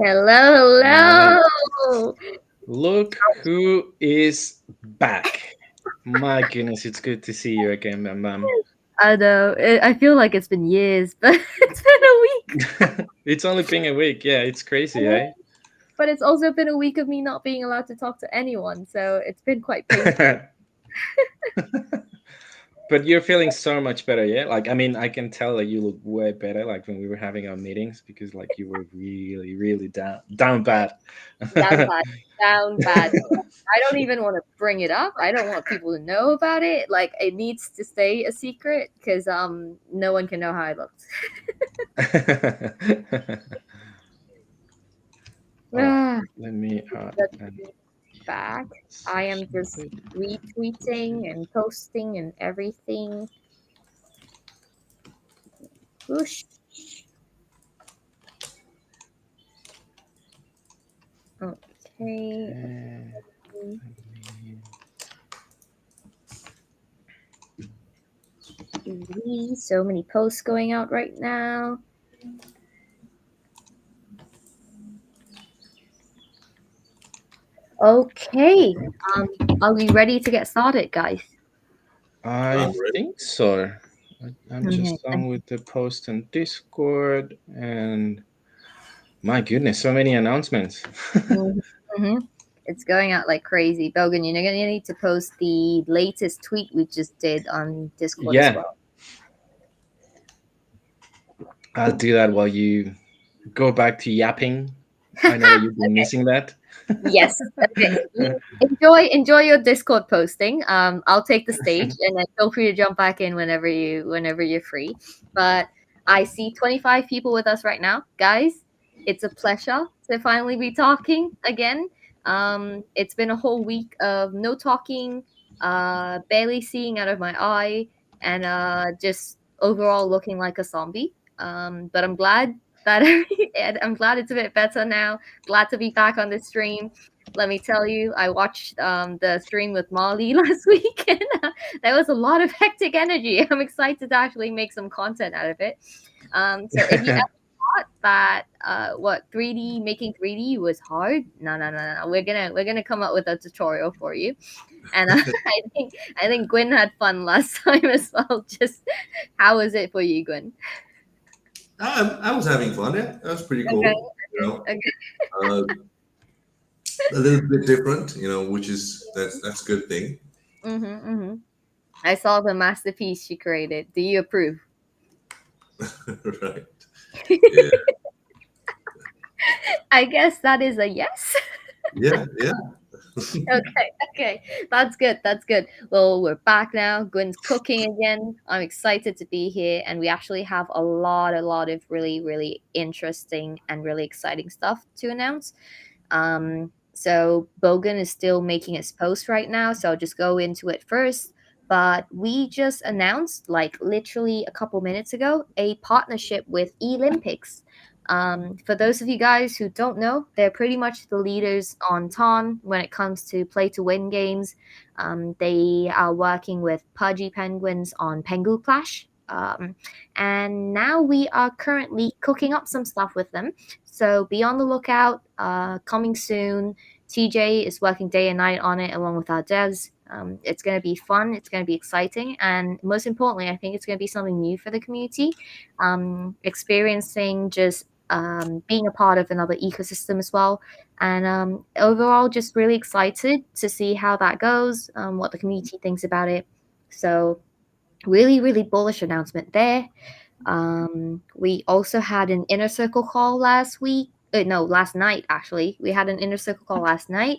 Hello, Right. hello. Look who is back. My goodness, it's good to see you again, Bam Bam. I know. I feel like it's been years, but it's been a week. It's only been a week. Yeah, it's I crazy, know. eh? But it's also been a week of me not being allowed to talk to anyone, so it's been quite painful. But you're feeling so much better, yeah? Like, I mean, I can tell that you look way better, like when we were having our meetings, because like you were really, really down bad. Down bad, down bad. I don't even want to bring it up. I don't want people to know about it. Like it needs to stay a secret because no one can know how I looked. Oh, Ah, let me Let's an be back. I am session just with retweeting and posting and everything. Whoosh. Okay. So many posts going out right now. Okay. Um, are we ready to get started, guys? I I'm ready. think so. I'm Mhm, just done with the post on Discord, and my goodness, so many announcements. mhm, mhm. It's going out like crazy. Bogan, you're gonna need to post the latest tweet we just did on Discord as Yeah, well. I'll do that while you go back to yapping. I know that you've been Okay. missing that. Yes. Okay. Enjoy your Discord posting. I'll take the stage, and then feel free to jump back in whenever you're free. But I see 25 people with us right now, guys. It's a pleasure to finally be talking again. It's been a whole week of no talking, barely seeing out of my eye, and just overall looking like a zombie. But I'm glad that I'm glad it's a bit better now. Glad to be back on the stream. Let me tell you, I watched the stream with Molly last week, and there was a lot of hectic energy. I'm excited to actually make some content out of it. So if you ever thought that what 3D making 3D was hard, no. We're gonna come up with a tutorial for you. And I think Gwen had fun last time as well. Just how was it for you, Gwen? I was having fun. Yeah, that was pretty Okay, cool. okay. Uh, a little bit different. Which is that's a good thing. Mm-hmm. I saw the masterpiece she created. Do you approve? Right. Yeah. I guess that is a yes. Yeah. Yeah. Okay. That's good. That's good. Well, we're back now. Gwen's cooking again. I'm excited to be here, and we actually have a lot of really, really interesting and really exciting stuff to announce. So Bogan is still making his post right now, so I'll just go into it first. But we just announced, like literally a couple minutes ago, a partnership with Olympics. For those of you guys who don't know, they're pretty much the leaders on Ton when it comes to play to win games. They are working with Pudgy Penguins on Pengu Clash. And now we are currently cooking up some stuff with them. So be on the lookout. Coming soon. TJ is working day and night on it along with our devs. It's going to be fun. It's going to be exciting. And most importantly, I think it's going to be something new for the community. Experiencing just being a part of another ecosystem as well. And overall, just really excited to see how that goes, what the community thinks about it. So, really, really bullish announcement there. We also had an inner circle call last week. No, last night actually. We had an inner circle call last night.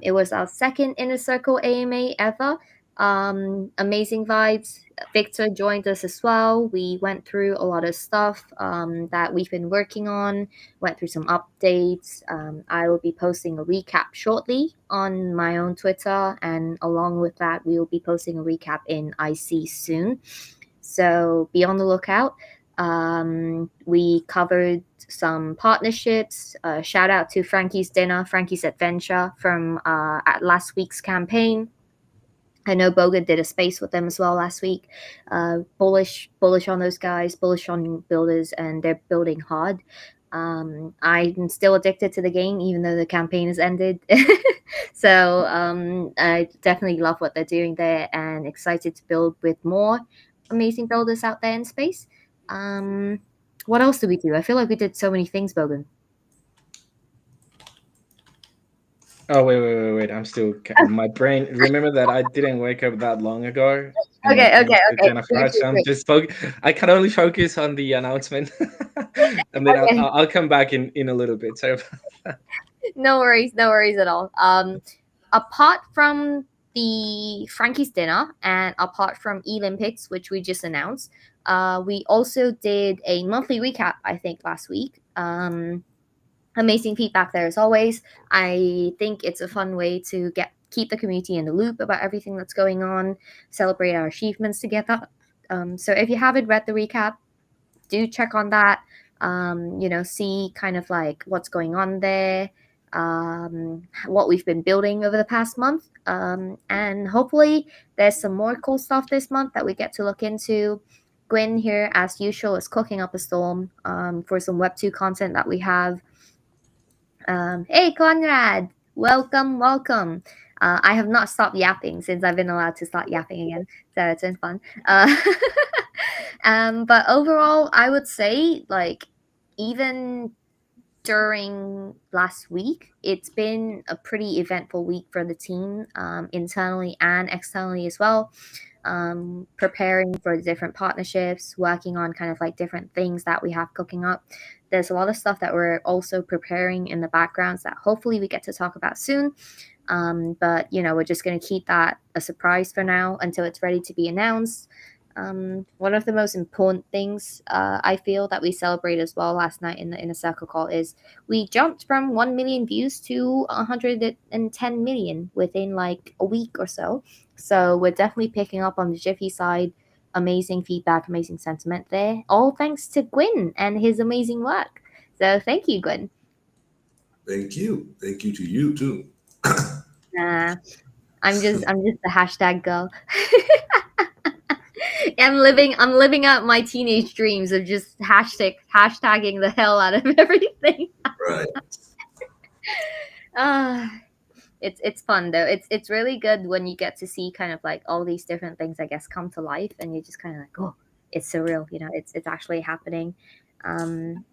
It was our second inner circle AMA ever. Amazing vibes. Victor joined us as well. We went through a lot of stuff that we've been working on, went through some updates. I will be posting a recap shortly on my own Twitter, and along with that, we will be posting a recap in IC soon. So be on the lookout. We covered some partnerships. Shout out to Frankie's Dinner, Frankie's Adventure from at last week's campaign. I know Boga did a space with them as well last week. Bullish on those guys, bullish on builders, and they're building hard. I'm still addicted to the game, even though the campaign has ended. So I definitely love what they're doing there, and excited to build with more amazing builders out there in space. Um, what else did we do? I feel like we did so many things, Bogan. Oh wait! I'm still my brain. Remember that I didn't wake up that long ago, and my Okay, brain's okay, still okay. kind of Great, fresh. great, So I'm great. just I can only focus on the announcement, and then Okay, I'll come back in a little bit. So no worries, no worries at all. Apart from the Frankie's dinner and apart from Olympics, which we just announced, we also did a monthly recap. I think last week. Amazing feedback there as always. I think it's a fun way to keep the community in the loop about everything that's going on, celebrate our achievements together. So if you haven't read the recap, do check on that. See kind of like what's going on there, what we've been building over the past month, and hopefully there's some more cool stuff this month that we get to look into. Gwen here, as usual, is cooking up a storm for some Web2 content that we have. Hey, Conrad, welcome, welcome. I have not stopped yapping since I've been allowed to start yapping again, so it's been fun. But overall, I would say, like, even during last week, it's been a pretty eventful week for the team, internally and externally as well. Preparing for the different partnerships, working on kind of like different things that we have cooking up. There's a lot of stuff that we're also preparing in the backgrounds that hopefully we get to talk about soon. But we're just going to keep that a surprise for now until it's ready to be announced. One of the most important things I feel that we celebrate as well last night in a circle call is we jumped from 1 million views to 110 million within like a week or so. So we're definitely picking up on the Jiffy side. Amazing feedback, amazing sentiment there. All thanks to Gwyn and his amazing work. So thank you, Gwyn. Thank you. Thank you to you too. Nah, I'm just the hashtag girl. I'm living out my teenage dreams of just hashtagging the hell out of everything. Right. Ah, it's fun though. It's really good when you get to see kind of like all these different things I guess come to life, and you're just kind of like, oh, it's surreal. It's actually happening. Um,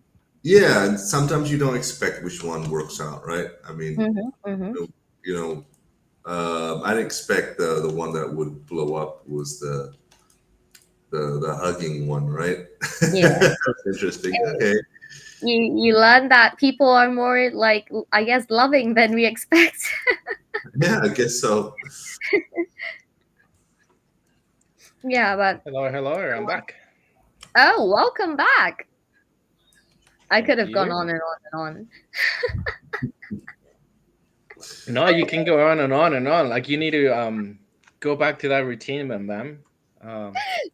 Yeah, and sometimes you don't expect which one works out, right? I mean, mhm, mhm. you know, I didn't expect the one that would blow up was the hugging one, right? Yeah. That's interesting. Okay. You learn that people are more like I guess loving than we expect. Yeah, I guess so. Yeah, but hello, I'm back. oh, welcome back. I could Thank have gone you. on and on and on. No, you can go on and on and on. Like you need to go back to that routine, man.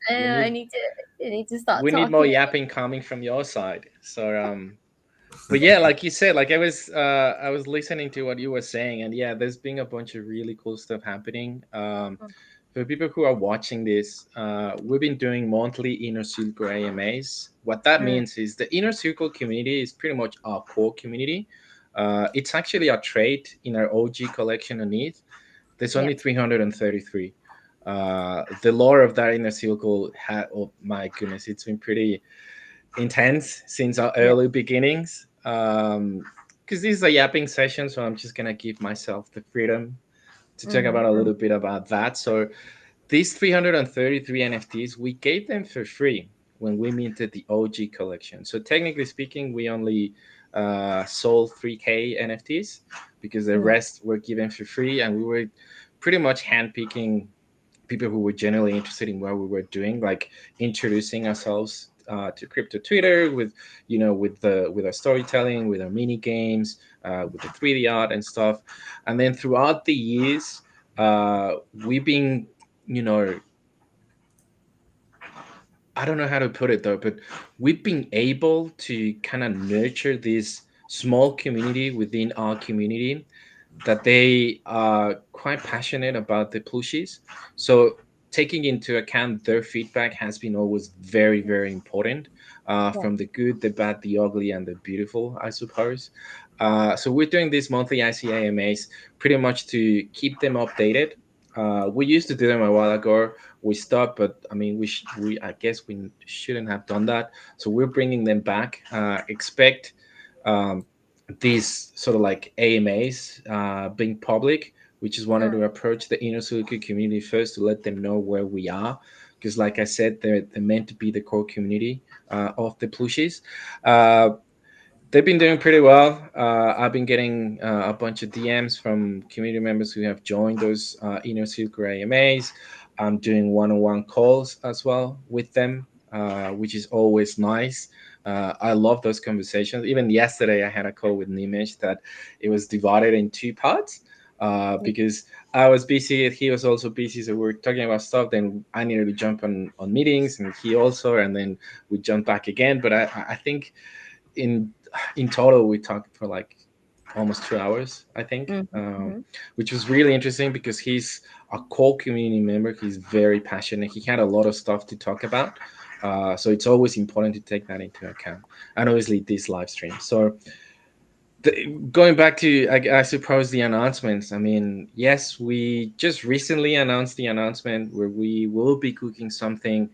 We I need need to start we need more talking. yapping coming from your side. So but yeah, like you said, like I was listening to what you were saying, and yeah, there's been a bunch of really cool stuff happening. For people who are watching this, we've been doing monthly Inner Circle AMAs. What that Mm, means is the Inner Circle community is pretty much our core community. It's actually a trait in our OG collection underneath. There's yeah. only 333. The lore of that Inner Circle oh my goodness, it's been pretty intense since our Yeah. early beginnings. Because this is a yapping session, so I'm just gonna give myself the freedom to talk Mm-hmm, about a mm-hmm. little bit about that. So these 333 NFTs, we gave them for free when we minted the OG collection. So technically speaking, we only sold 3K NFTs because the Mm, rest were given for free, and we were pretty much handpicking people who were genuinely interested in what we were doing, like introducing ourselves to crypto Twitter with, with our storytelling, with our mini games, with the 3D art and stuff. And then throughout the years, we've been, you know, I don't know how to put it though, but we've been able to kind of nurture this small community within our community that they are quite passionate about the plushies. So taking into account their feedback has been always very, very important. Yeah. from the good, the bad, the ugly, and the beautiful, I suppose. So we're doing these monthly ICAMAs pretty much to keep them updated. We used to do them a while ago. We stopped, but I mean, we I guess we shouldn't have done that. So we're bringing them back. Expect um, these sort of like AMAs being public. We just wanted Mm, to approach the inner circle community first to let them know where we are, because, like I said, they're meant to be the core community of the Plooshies. Uh, they've been doing pretty well. I've been getting a bunch of DMs from community members who have joined those inner circle AMAs. I'm doing one-on-one calls as well with them, which is always nice. I love those conversations. Even yesterday, I had a call with Nimesh that it was divided in two parts mm, because I was busy, he was also busy, so we were talking about stuff. Then I needed to jump on meetings, and he also, and then we jumped back again. But I think in in total we talked for like almost 2 hours, I think, mhm, mhm, which was really interesting because he's a core community member. He's very passionate. He had a lot of stuff to talk about, so it's always important to take that into account. And obviously this live stream. So going back to, I suppose, the announcements. I mean, yes, we just recently announced the announcement where we will be cooking something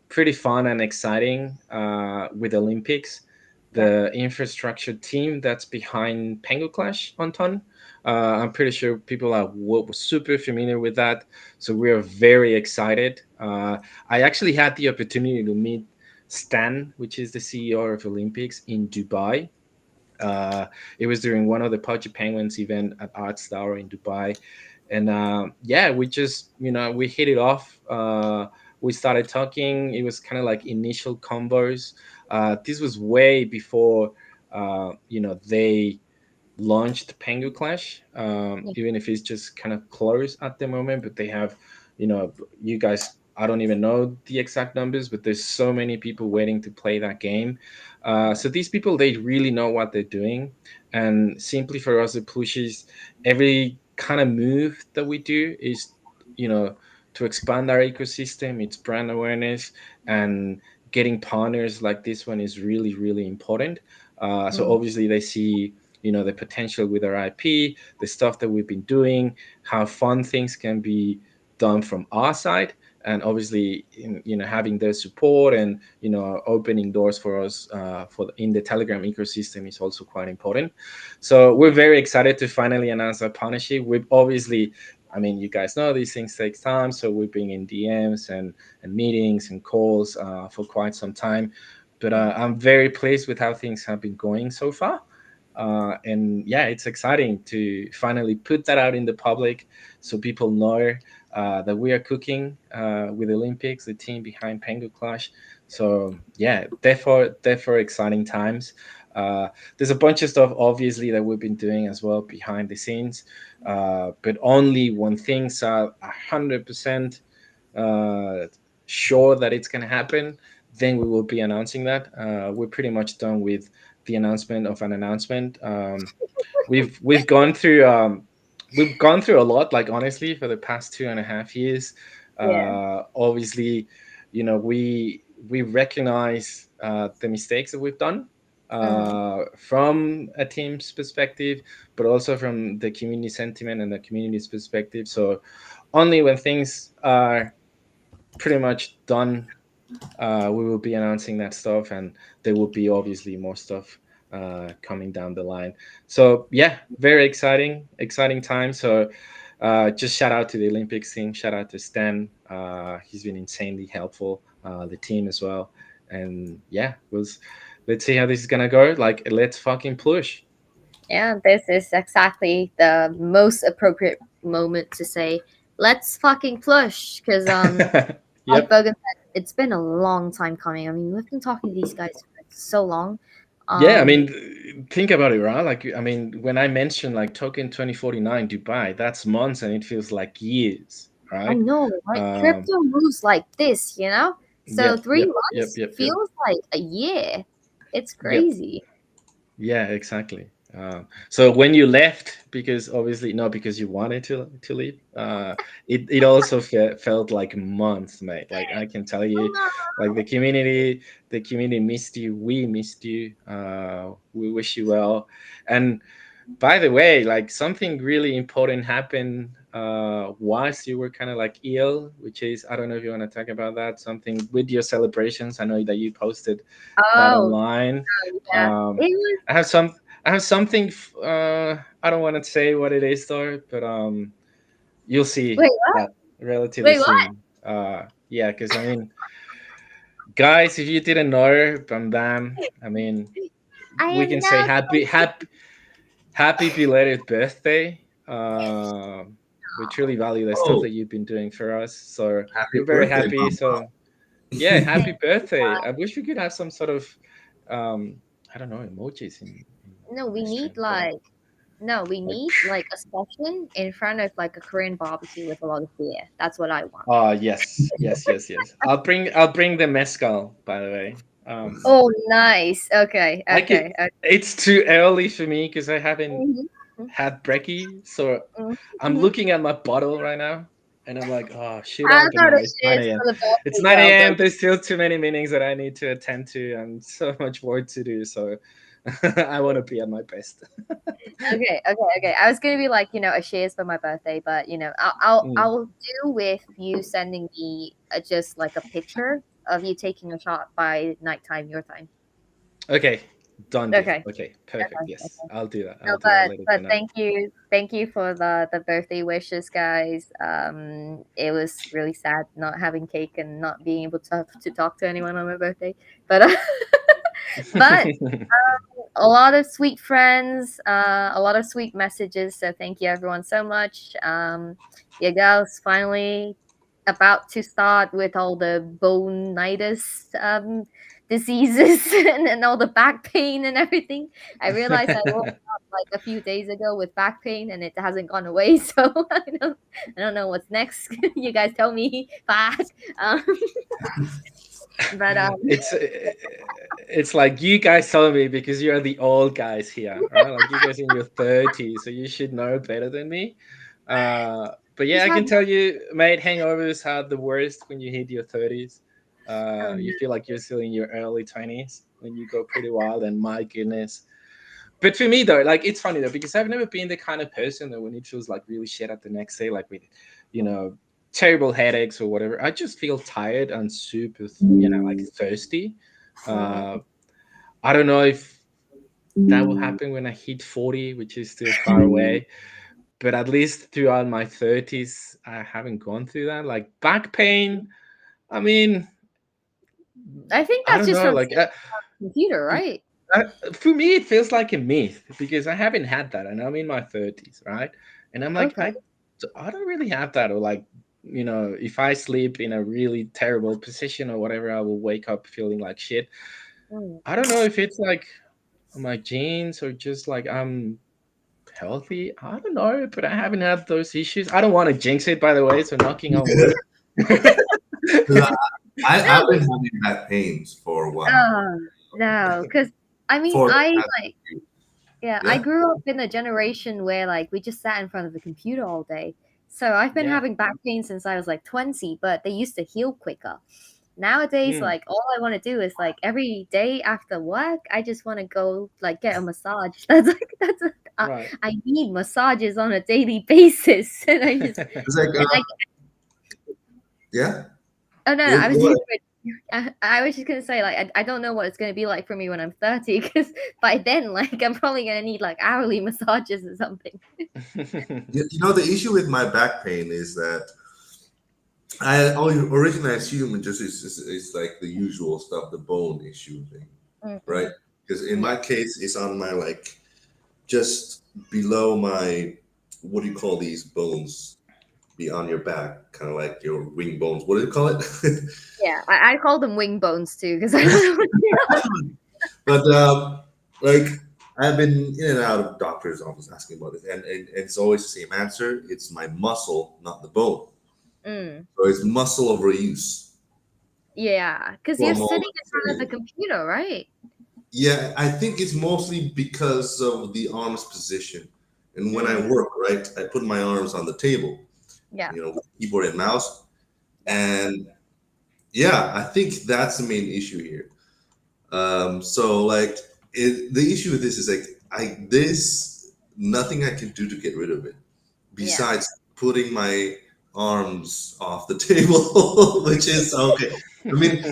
pretty fun and exciting with Olympics. yeah. The infrastructure team that's behind Pengu Clash on Ton. I'm pretty sure people are super familiar with that. So we are very excited. I actually had the opportunity to meet Stan, which is the CEO of Olympics, in Dubai. It was during one of the Pudgy Penguins event at Arts Tower in Dubai, and yeah, we just, we hit it off. We started talking. It was kind of like initial combos. This was way before they launched Pengu Clash, Yeah. even if it's just kind of close at the moment. But they have, you guys, I don't even know the exact numbers, but there's so many people waiting to play that game. So these people, they really know what they're doing. And simply for us, the Plooshies, every kind of move that we do is, you know, to expand our ecosystem, it's brand awareness, and getting partners like this one is really, really important. So Mm, obviously they see, the potential with our IP, the stuff that we've been doing, how fun things can be done from our side, and obviously having their support and opening doors for us in the Telegram ecosystem is also quite important. So we're very excited to finally announce our partnership. We've obviously, I mean, you guys know these things take time, so we've been in DMs and meetings and calls for quite some time. But I'm very pleased with how things have been going so far. And yeah, it's exciting to finally put that out in the public so people know that we are cooking with Olympics, the team behind Pengu Clash. So yeah, therefore exciting times. There's a bunch of stuff obviously that we've been doing as well behind the scenes, but only when things are 100% uh, sure that it's going to happen, then we will be announcing that. We're pretty much done with the announcement of an announcement. We've gone through a lot, like honestly, for the past 2.5 years. yeah. Obviously, we recognize the mistakes that we've done Mm, from a team's perspective, but also from the community sentiment and the community's perspective. So only when things are pretty much done, we will be announcing that stuff, and there will be obviously more stuff coming down the line. So yeah, very exciting time. So just shout out to the Olympics team, shout out to Stan. He's been insanely helpful, the team as well. And yeah, let's see how this is gonna go. Like, let's fucking push. yeah, this is exactly the most appropriate moment to say, let's fucking push. Because, like Yep. Bogan said, it's been a long time coming. I mean, we've been talking to these guys for so long. Yeah, I Um, mean, think about it, right? Like, I mean, when I mentioned like Token 2049 Dubai, that's months and it feels like years, I right? know, right? Um, Crypto moves like this, you know? So yep, three yep, yep, months yep, yep. feels like a year. It's Yep. crazy. Yeah, exactly. So when you left, because obviously not because you wanted to leave, it also felt like months, mate. Like I can tell you, like the community missed you. We missed you. We wish you well. And by the way, like something really important happened whilst you were kind of like ill, which is, I don't know if you want to talk about that. Something with your celebrations. I know that you posted that Oh, online. yeah. Um, It was I have some. I have something. I don't want to say what it is, though, but you'll see wait, what? that relatively Wait, what? soon. Yeah, because I mean, guys, if you didn't know, Bam Bam, I mean, I we am can say now happy belated birthday. We truly value the stuff Oh, that you've been doing for us, so happy we're very birthday, happy. Mama. So yeah, 20. happy birthday. I wish we could have some sort of um I don't know, emojis No, in we the need stream, but like no, we like need like a session in front of like a Korean barbecue with a lot of beer. That's what I want. yes, yes, yes, yes. I'll bring the mezcal, by the way. Oh, nice. Okay, Like okay, okay. it's too early for me because I haven't Mhm, had brekkie, so mhm, I'm mhm. looking at my bottle right now, and I'm like, oh, should I I thought it organize? 9 is a.m. for the It's birthday 9 girl, but a.m. There's still too many meetings that I need to attend to, and so much work to do. So I want to be at my best. okay, okay, okay. I was gonna be like, a shares for my birthday, but I'll Mm. I'll do with you sending me just like a picture of you taking a shot by nighttime your time. Okay, done deal. Okay. Okay, perfect. Okay. Yes, I'll do that. No, I'll do that but later but tonight. thank you for the birthday wishes, guys. It was really sad not having cake and not being able to talk to anyone on my birthday, but but a lot of sweet friends, a lot of sweet messages. So thank you everyone so much. Your girls finally about to start with all the bone-itis diseases and all the back pain and everything. I realized I woke up like a few days ago with back pain and it hasn't gone away. So I don't know what's next. You guys tell me back. Um, but it's like you guys tell me because you're the old guys here, right? Like you guys in your 30s, so you should know better than me. But yeah, just I have can tell you, mate, hangovers are the worst when you hit your 30s. um, You feel like you're still in your early 20s when you go pretty wild, and my goodness. But for me though, like it's funny though because I've never been the kind of person that when it feels like really shit at the next day, like with, you know, terrible headaches or whatever, I just feel tired and super, like thirsty. Uh, mm, I don't know if that will happen when I hit 40, which is still far away. But at least throughout my 30s, I haven't gone through that. Like back pain, I mean, I think I that's don't just know. from Like sitting on the computer, right? uh, for me, it feels like a myth because I haven't had that, and I'm in my 30s, right? And I'm like, Okay. I don't really have that, or like, if I sleep in a really terrible position or whatever, I will wake up feeling like shit. Mm. I don't know if it's like my genes or just like I'm healthy. I don't know, but I haven't had those issues. I don't want to jinx it, by the way, so knocking on wood. 'Cause I've No, been having back pains for a while. oh, no, because I mean, For the I past like, few. yeah, I Yeah. grew up in a generation where like we just sat in front of the computer all day. So I've been Yeah. having back pain since I was like 20, but they used to heal quicker. Nowadays, Mm, like all I want to do is like every day after work, I just want to go like get a massage. right. I need massages on a daily basis, and I just It's like, and I yeah. oh no, Go ahead. I was just gonna say like I don't know what it's gonna be like for me when I'm 30 because by then like I'm probably gonna need like hourly massages or something. You know, the issue with my back pain is that originally assumed it just is like the usual stuff, the bone issue thing, right? Mm-mm. Because in Yeah. my case, it's on my like just below my, what do you call these bones? Be on your back, kind of like your wing bones. What do you call it? Yeah, I call them wing bones too because I don't know what they are. But like I've been in and out of doctor's office asking about this, and it's always the same answer. It's my muscle, not the bone. Mm. So it's muscle overuse Yeah, because you're for most sitting in front of the sitting. computer, right? Yeah, I think it's mostly because of the arms position. And when I Mm, work, right, I put my arms on the table, yeah, with keyboard and mouse. yeah, And yeah, I think that's the main issue here. So like the issue with this is like this nothing I can do to get rid of it yeah. besides putting my arms off the table, which is okay. I mean,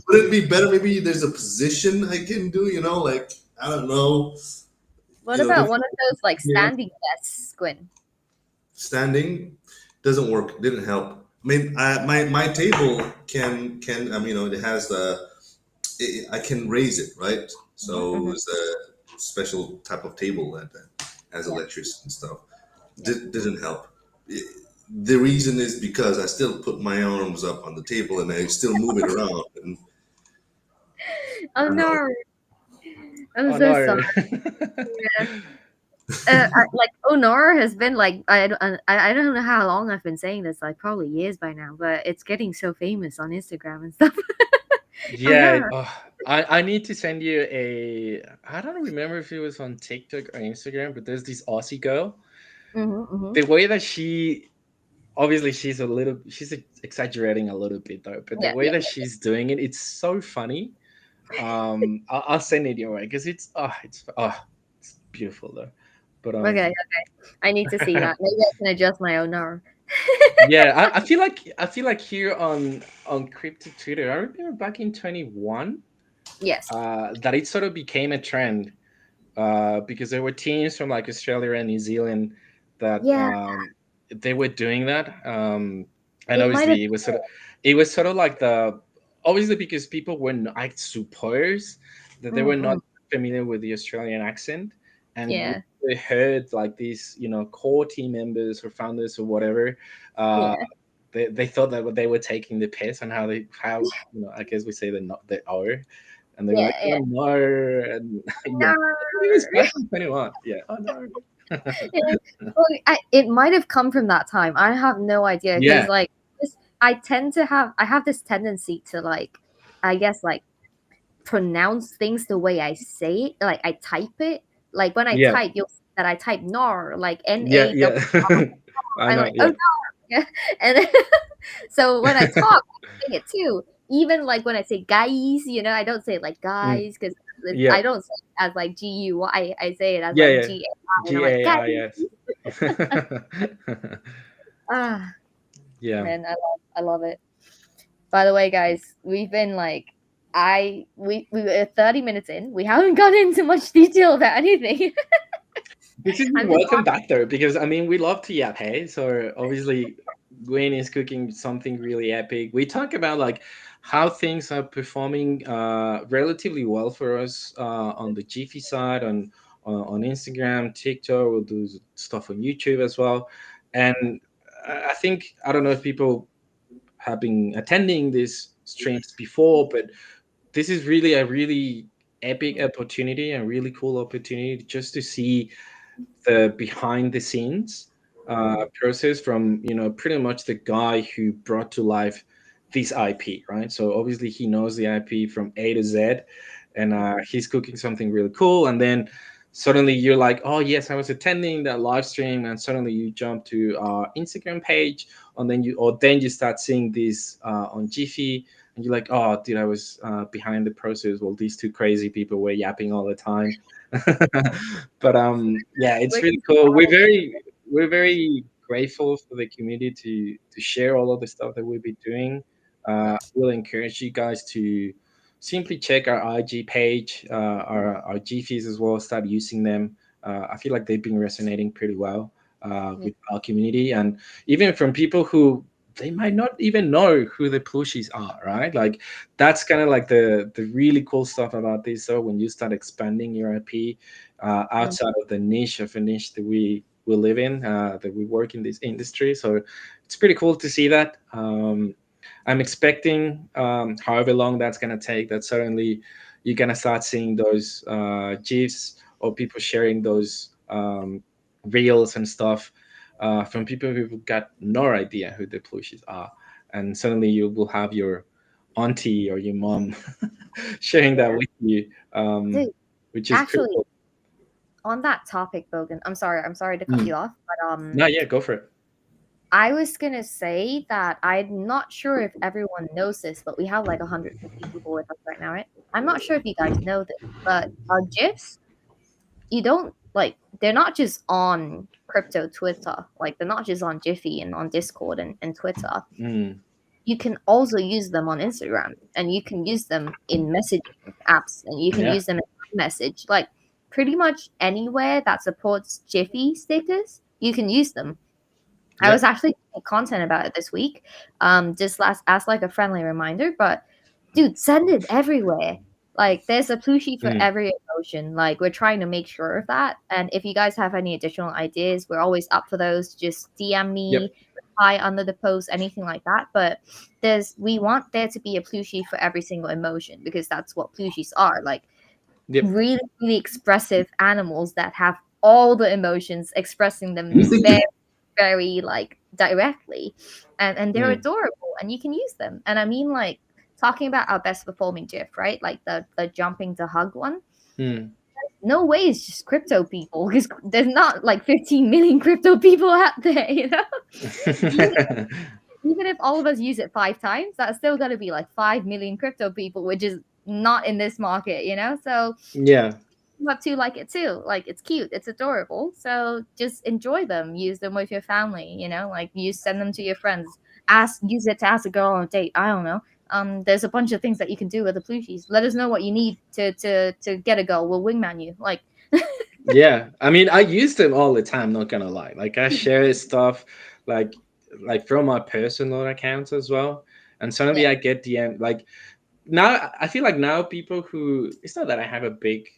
would it be better? Maybe there's a position I can do. Like I don't know. What about If one of those like yeah, standing desks, Gwen? standing doesn't work. Didn't help. I mean, my table can it has I can raise it, right? So Hmm. it's a special type of table that has Yeah, electricity and stuff. yeah. Didn't help. The reason is because I still put my arms up on the table and I still move it around. And I Oh don't know. no, I'm Oh so sorry. no. Like Honor has been like I don't know how long I've been saying this, like probably years by now, but it's getting so famous on Instagram and stuff. Yeah, Honor. I need to send you a. I don't remember if it was on TikTok or Instagram, but there's this Aussie girl. Hmm. Hmm. The way that she, obviously she's exaggerating a little bit though, but the Yeah, way yeah. that she's doing it, it's so funny. I'll send it your way because it's beautiful though. But Okay, okay. I need to see that. Maybe I can adjust my Honor. yeah, I feel like here on crypto Twitter, I remember back in 21, Yes. that it sort of became a trend, because there were teams from like Australia and New Zealand that, Yeah, they were doing that, and it might have. obviously it was sort of like the, obviously because people were not, I suppose that they were not Mm-mm. familiar with the Australian accent, and when Yeah, they heard like these core team members or founders or whatever, uh, yeah, they thought that they were taking the piss on how I guess we say the not the R, and they were yeah, like, yeah. oh no, and yeah, No. it was back in 21. Yeah, oh no. Yeah. Well, it might have come from that time. I have no idea because, Yeah, like, I have this tendency to like, I guess like pronounce things the way I say it, like I type it. Like when I yeah, type, you'll see that I type nar, like yeah, NAW. yeah. I I'm know. like, oh Yeah. no, yeah. And then, so when I talk, I say it too. Even like when I say guys, I don't say it like Mm, guys because yeah, I don't say it as like GUY. I say it as yeah, like yeah. GAI, and I'm like guys. GAIS. Ah, Yeah. man, I love it. By the way, guys, we've been like we were 30 minutes in. We haven't gone into much detail about anything. This is I'm just welcome back there because I mean we love to yap, hey. So obviously Gwen is cooking something really epic. We talk about like how things are performing relatively well for us on the Jiffy side, on Instagram, TikTok. We'll do stuff on YouTube as well, and I think I don't know if people have been attending these streams before, but this is really a really epic opportunity and really cool opportunity just to see the behind the scenes process from pretty much the guy who brought to life this IP, right? So obviously he knows the IP from A to Z, and he's cooking something really cool. And then suddenly you're like, oh yes, I was attending that live stream, and suddenly you jump to our Instagram page, and then you start seeing this on Jiffy, and you're like, oh dude, I was behind the process. Well, these two crazy people were yapping all the time. But yeah, it's which really is cool. We're very grateful for the community to share all of the stuff that we'll be doing. We'll encourage you guys to simply check our IG page, our G fees as well. Start using them. I feel like they've been resonating pretty well yeah, with our community, and even from people who they might not even know who the Plooshies are, right? Like that's kind of like the really cool stuff about this. So when you start expanding your IP mm, outside of the niche of a niche that we live in, that we work in this industry, so it's pretty cool to see that. I'm expecting, however long that's gonna take, that suddenly you're gonna start seeing those gifs or people sharing those reels and stuff from people who've got no idea who the Plooshies are, and suddenly you will have your auntie or your mom sharing that Yeah. with you, Dude, which is pretty actually, cool. on that topic, Bogan, I'm sorry to cut Mm. you off, but No, yeah, go for it. I was gonna say that I'm not sure if everyone knows this, but we have like 150 people with us right now, right? I'm not sure if you guys know this, but our GIFs, you don't like they're not just on crypto Twitter, like they're not just on Jiffy and on Discord and Twitter. Mm. You can also use them on Instagram, and you can use them in messaging apps, and you can Yeah. use them in message, like pretty much anywhere that supports Jiffy stickers, you can use them. I was Yep. actually making content about it this week, just last as like a friendly reminder. But dude, send it everywhere. Like, there's a plushie for Mm. every emotion. Like, we're trying to make sure of that. And if you guys have any additional ideas, we're always up for those. Just DM Yep. me, reply under the post, anything like that. But we want there to be a plushie for every single emotion, because that's what plushies are. Like, Yep. really, really expressive animals that have all the emotions, expressing them very, very like directly, and they're Mm. adorable, and you can use them. And I mean, like, talking about our best performing GIF, right? Like the jumping to hug one. Mm. No way it's just crypto people, because there's not like 15 million crypto people out there, you know. even, even if all of us use it 5 times, that's still going to be like 5 million crypto people, which is not in this market, you know. So Yeah. you have to like it too. Like, it's cute, it's adorable. So just enjoy them. Use them with your family. You know, like, you send them to your friends. Use it to ask a girl on a date. I don't know. There's a bunch of things that you can do with the plushies. Let us know what you need to get a girl. We'll wingman you. Like, Yeah, I mean, I use them all the time. Not gonna lie, like I share stuff, like from my personal accounts as well. And suddenly yeah, I get DM. Like now, I feel like now people who, it's not that I have a big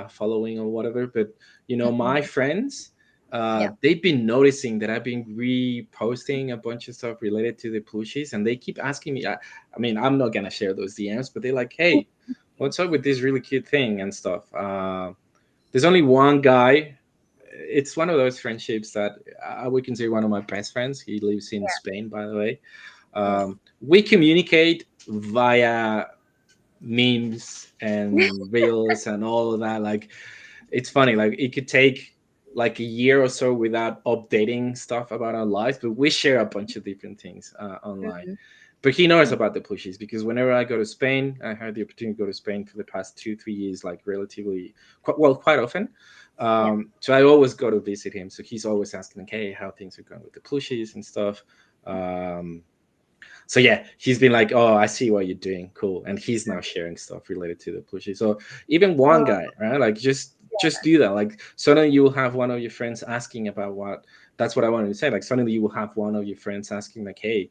following or whatever, but my friends, yeah, they've been noticing that I've been reposting a bunch of stuff related to the plushies, and they keep asking me. I mean, I'm not gonna share those DMs, but they're like, "Hey, what's up with this really cute thing and stuff?" There's only one guy. It's one of those friendships that I would consider one of my best friends. He lives in Spain, by the way. yeah, We communicate via memes yeah. and reels and all of that. Like, it's funny. Like, it could take like a year or so without updating stuff about our lives, but we share a bunch of different things online. Mhm. But he knows about the pushes because whenever I go to Spain, I had the opportunity to go to Spain for the past 2 3 years, like relatively quite often. Yeah. So I always go to visit him. So he's always asking, like, hey, how things are going with the plushies and stuff. So yeah, he's been like, oh, I see what you're doing, cool, and he's now sharing stuff related to the plushies. So even one Oh, guy, right, like just do that. Like, suddenly you will have one of your friends asking about what. That's what I wanted to say. Like, suddenly you will have one of your friends asking, like, hey,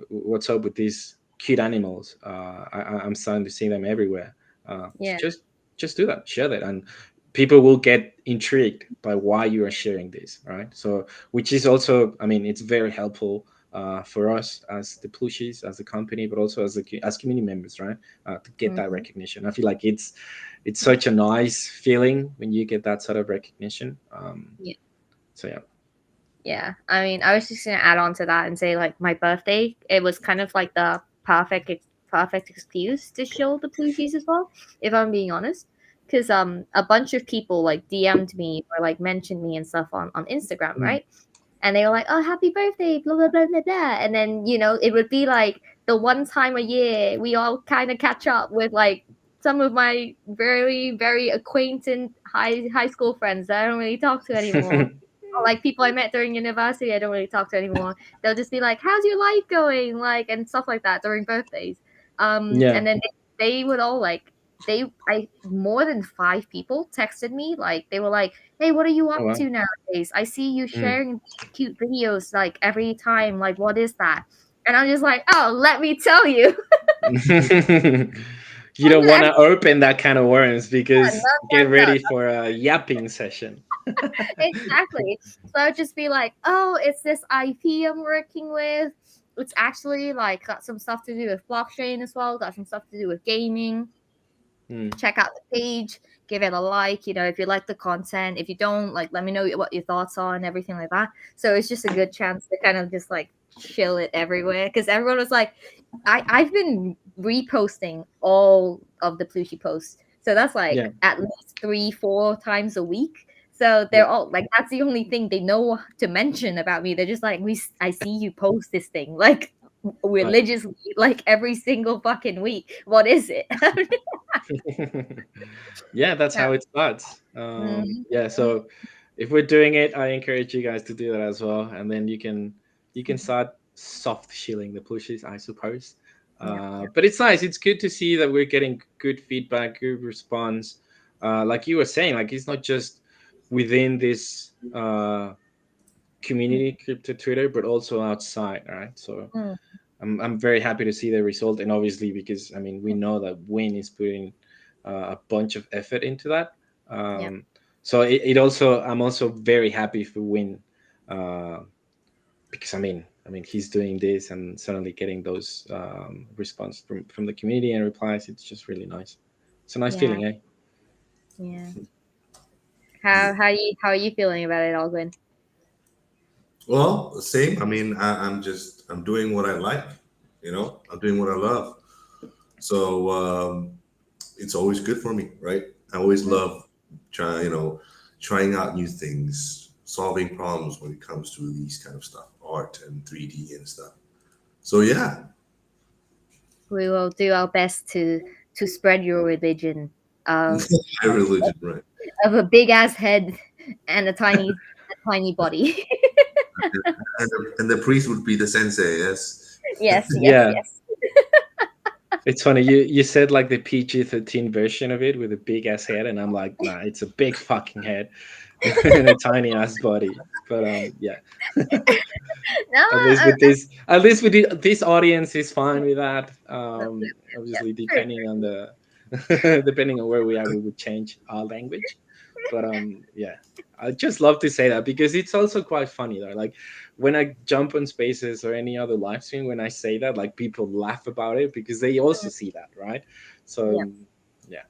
what's up with these cute animals? I'm starting to see them everywhere. yeah. Just do that, share that, and people will get intrigued by why you are sharing this, right? So, which is also, I mean, it's very helpful for us as the plushies, as a company, but also as community members, right? To get that Mhm. recognition. I feel like it's such a nice feeling when you get that sort of recognition. Yeah. So yeah. Yeah, I mean, I was just gonna add on to that and say, like, my birthday, it was kind of like the perfect excuse to show the plushies as well, if I'm being honest. Because a bunch of people like DM'd me or like mentioned me and stuff on Instagram, Mm. right? And they were like, "Oh, happy birthday, blah blah blah blah blah." And then, it would be like the one time a year we all kind of catch up with like some of my very very acquainted high school friends that I don't really talk to anymore, or like people I met during university I don't really talk to anymore. They'll just be like, "How's your life going?" Like, and stuff like that during birthdays. Yeah. And then they would all like I more than 5 people texted me, like they were like, "Hey, what are you Oh up wow. to nowadays? I see you Mm. sharing cute videos like every time. Like, what is that?" And I'm just like, "Oh, let me tell you." You don't want to open that kind of worms because No, get no, no. ready for a yapping session. Exactly. So I'd just be like, "Oh, it's this IP I'm working with. It's actually like got some stuff to do with blockchain as well. Got some stuff to do with gaming. Mm. Check out the page. give it a like. If you like the content. If you don't, like, let me know what your thoughts are and everything like that. So it's just a good chance to kind of just like chill it everywhere, because everyone was like, I've been reposting all of the Plooshy posts, so that's Yeah, like at least 3-4 times a week. So yeah. they're all like, that's the only thing they know to mention about me. They're just like, I see you post this thing like Right. religiously, like every single fucking week. What is it? Yeah, that's Yeah. how it starts. Mhm. Yeah, so if we're doing it, I encourage you guys to do that as well, and then you can start soft shilling the pushes, I suppose. Yeah. But it's nice. It's good to see that we're getting good feedback, good response. Like you were saying, like it's not just within this community crypto Twitter, but also outside, right? So Mm, I'm very happy to see the result, and obviously because I mean we know that Win is putting a bunch of effort into that. yeah. So it also I'm also very happy for Win, uh, because I mean he's doing this and suddenly getting those response from the community and replies. It's just really nice. It's a nice Yeah. feeling, eh? Yeah. How are you feeling about it, Alvin? Well, same. I mean, I'm doing what I like. I'm doing what I love. So it's always good for me, right? I always Mm. love trying out new things, solving problems when it comes to these kind of stuff, art and 3D and stuff. So yeah, We will do our best to spread your religion of my religion, right? of a big ass head and a tiny body. And the priest would be the sensei, yes. Yes, yes, Yeah, yes. it's funny. You said like the PG-13 version of it with a big ass head, and I'm like, nah, it's a big fucking head and a tiny ass body. But yeah. No, At least with this audience is fine with that. yes, Obviously, true. depending on the depending on where we are, we would change our language. But yeah, I just love to say that because it's also quite funny though. Like when I jump on Spaces or any other live stream, when I say that, like people laugh about it because they also Mm, see that, right? So yeah. yeah,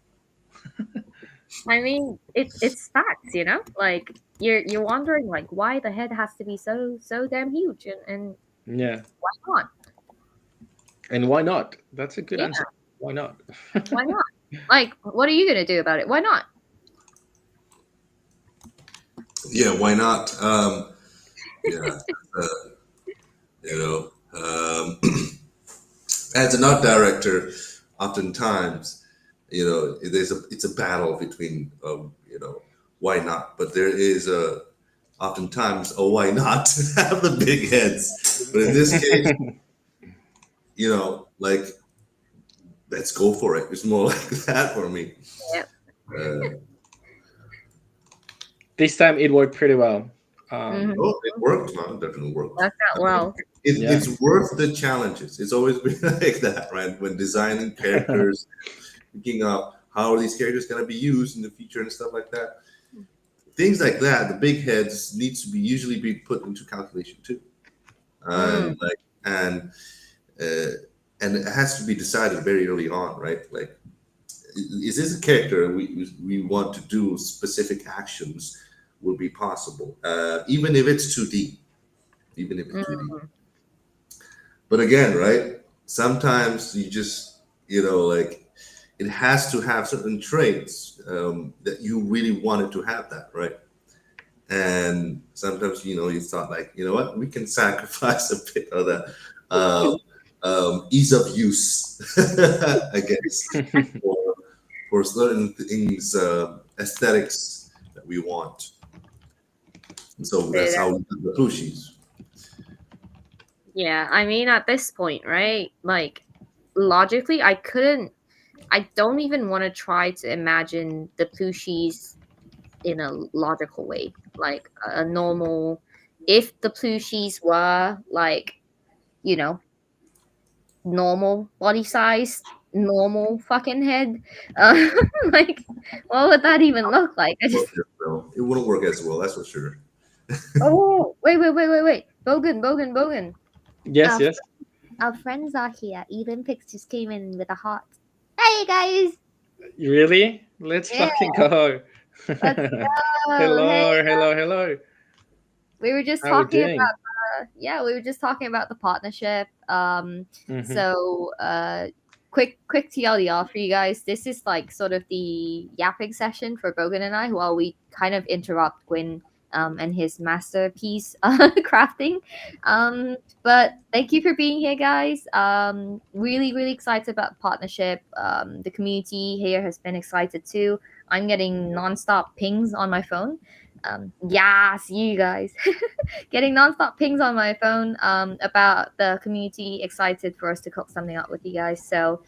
I mean, it's facts. Like you're wondering like why the head has to be so damn huge, and yeah. why not? And why not? That's a good Yeah, answer. Why not? why not? Like, what are you gonna do about it? Why not? Yeah, why not? Yeah, uh, you know, as an art director, oftentimes, it's a battle between, why not? But there is oftentimes a why not to have the big heads. But in this case, like, let's go for it. It's more like that for me. Yeah, Uh, This time it worked pretty well. hmm Um, oh, it worked, man. Definitely worked. worked out well. yeah. It's worth the challenges. It's always been like that, right? When designing characters, thinking of how are these characters going to be used in the future and stuff like that. Things like that, the big heads needs to be usually be put into calculation too, Mm, and uh, and it has to be decided very early on, right? Like, is this a character we want to do specific actions will be possible, even if it's 2D, even if it's 2D. mm, But again, right? Sometimes you just, like, it has to have certain traits that you really wanted to have that, right? And sometimes, you thought, like, you know what, we can sacrifice a bit of that ease of use, I guess, for, for certain things, aesthetics that we want. And so say that's that. how we do the plushies. Yeah, I mean, at this point, right? Like, logically, I don't even want to try to imagine the Plooshies in a logical way. Like a normal, if the Plooshies were like, you know, normal body size, normal fucking head, uh, like, what would that even look like? I just, Well, it wouldn't work as well, that's for sure. oh, wait. Bogan. Yes, Our, yes. our friends are here. Olympics just came in with a heart. Hey, guys. Really? Let's Yeah, fucking go. let's go. Hey, Hello, hello, hello. we were just How we talking doing? about yeah, we were just talking about the partnership. Mm-hmm. So quick TLDR for you guys. This is like sort of the yapping session for Bogan and I, while we kind of interrupt Gwyn and his masterpiece crafting. But thank you for being here, guys. Really excited about the partnership. The community here has been excited too. I'm getting nonstop pings on my phone. Yes, you guys. Getting nonstop pings on my phone about the community excited for us to cook something up with you guys. So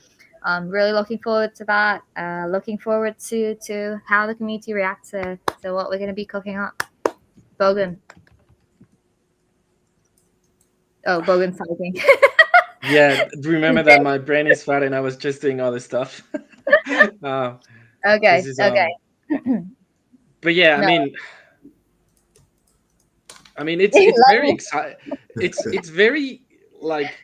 really looking forward to that. Looking forward to how the community reacts to what we're going to be cooking up. Bogan. Oh, Bogan's typing. Yeah, remember that my brain is fat and I was just doing other stuff. uh, this Okay, is okay. but yeah, No, I mean, it's let very me. exciting. It's very like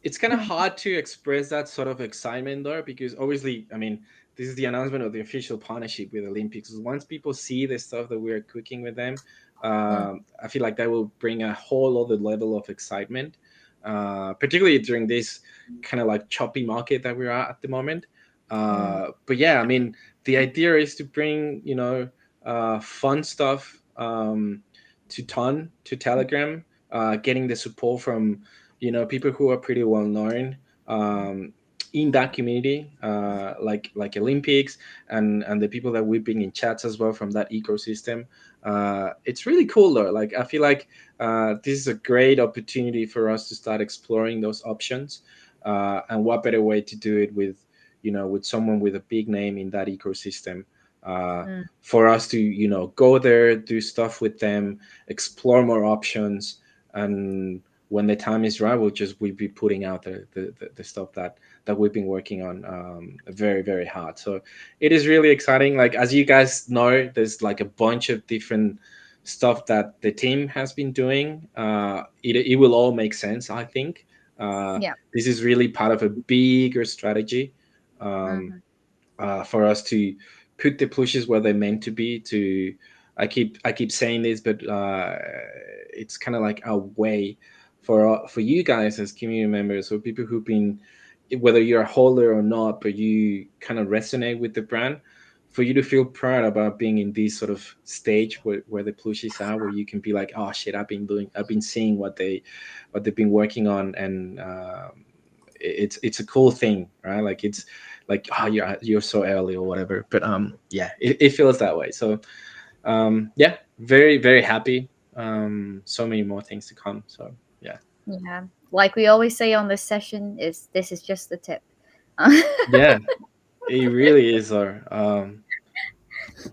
it's kind of hard to express that sort of excitement though, because obviously, I mean, this is the announcement of the official partnership with Olympics. Once people see the stuff that we're cooking with them, Mm, I feel like that will bring a whole other level of excitement, particularly during this kind of like choppy market that we're at the moment. mm, But yeah, I mean, the idea is to bring fun stuff to Ton to Telegram, getting the support from people who are pretty well known in that community, like Olympics and the people that we've been in chats as well from that ecosystem. It's really cool though. Like I feel like this is a great opportunity for us to start exploring those options. And what better way to do it with with someone with a big name in that ecosystem, mm. for us to go there, do stuff with them, explore more options, and when the time is right, we'll be putting out the stuff that we've been working on very hard. So it is really exciting. Like as you guys know, there's like a bunch of different stuff that the team has been doing. It will all make sense, I think. Yeah. This is really part of a bigger strategy. Um, Mhm. for us to put the pushes where they're meant to be. To I keep saying this, but it's kind of like a way for you guys as community members or people who've been, whether you're a holder or not, but you kind of resonate with the brand, for you to feel proud about being in this sort of stage where the plushies are, where you can be like, oh shit, I've been seeing what they've been working on, and it's a cool thing, right? Like it's like, oh, you're so early or whatever, but yeah, it feels that way. So yeah, very happy. So many more things to come, so yeah. Yeah. Like we always say on this session, is this is just the tip. Yeah, it really is our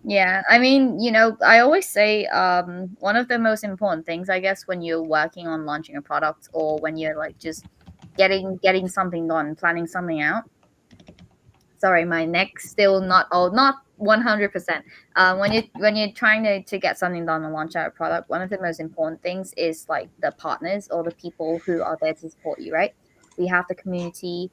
Yeah, I mean, I always say one of the most important things, I guess, when you're working on launching a product or when you're like just getting something done, planning something out. Sorry, my neck's still not 100%. When you're trying to get something done and launch out a product, one of the most important things is like the partners or the people who are there to support you, right? We have the community,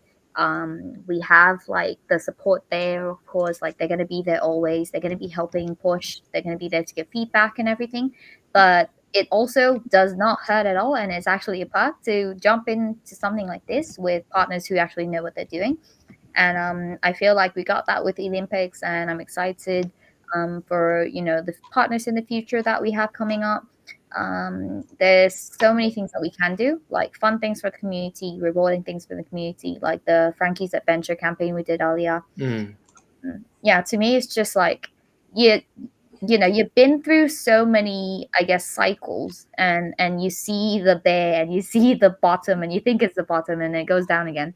we have like the support there, of course, like they're going to be there always, they're going to be helping push, they're going to be there to give feedback and everything. But it also does not hurt at all, and it's actually a perk to jump into something like this with partners who actually know what they're doing. And I feel like we got that with the Olympics, and I'm excited for the partners in the future that we have coming up. There's so many things that we can do, like fun things for the community, rewarding things for the community, like the Frankie's Adventure campaign we did earlier. mm, Yeah, to me, it's just like you you've been through so many, I guess, cycles, and you see the bear and you see the bottom and you think it's the bottom and it goes down again.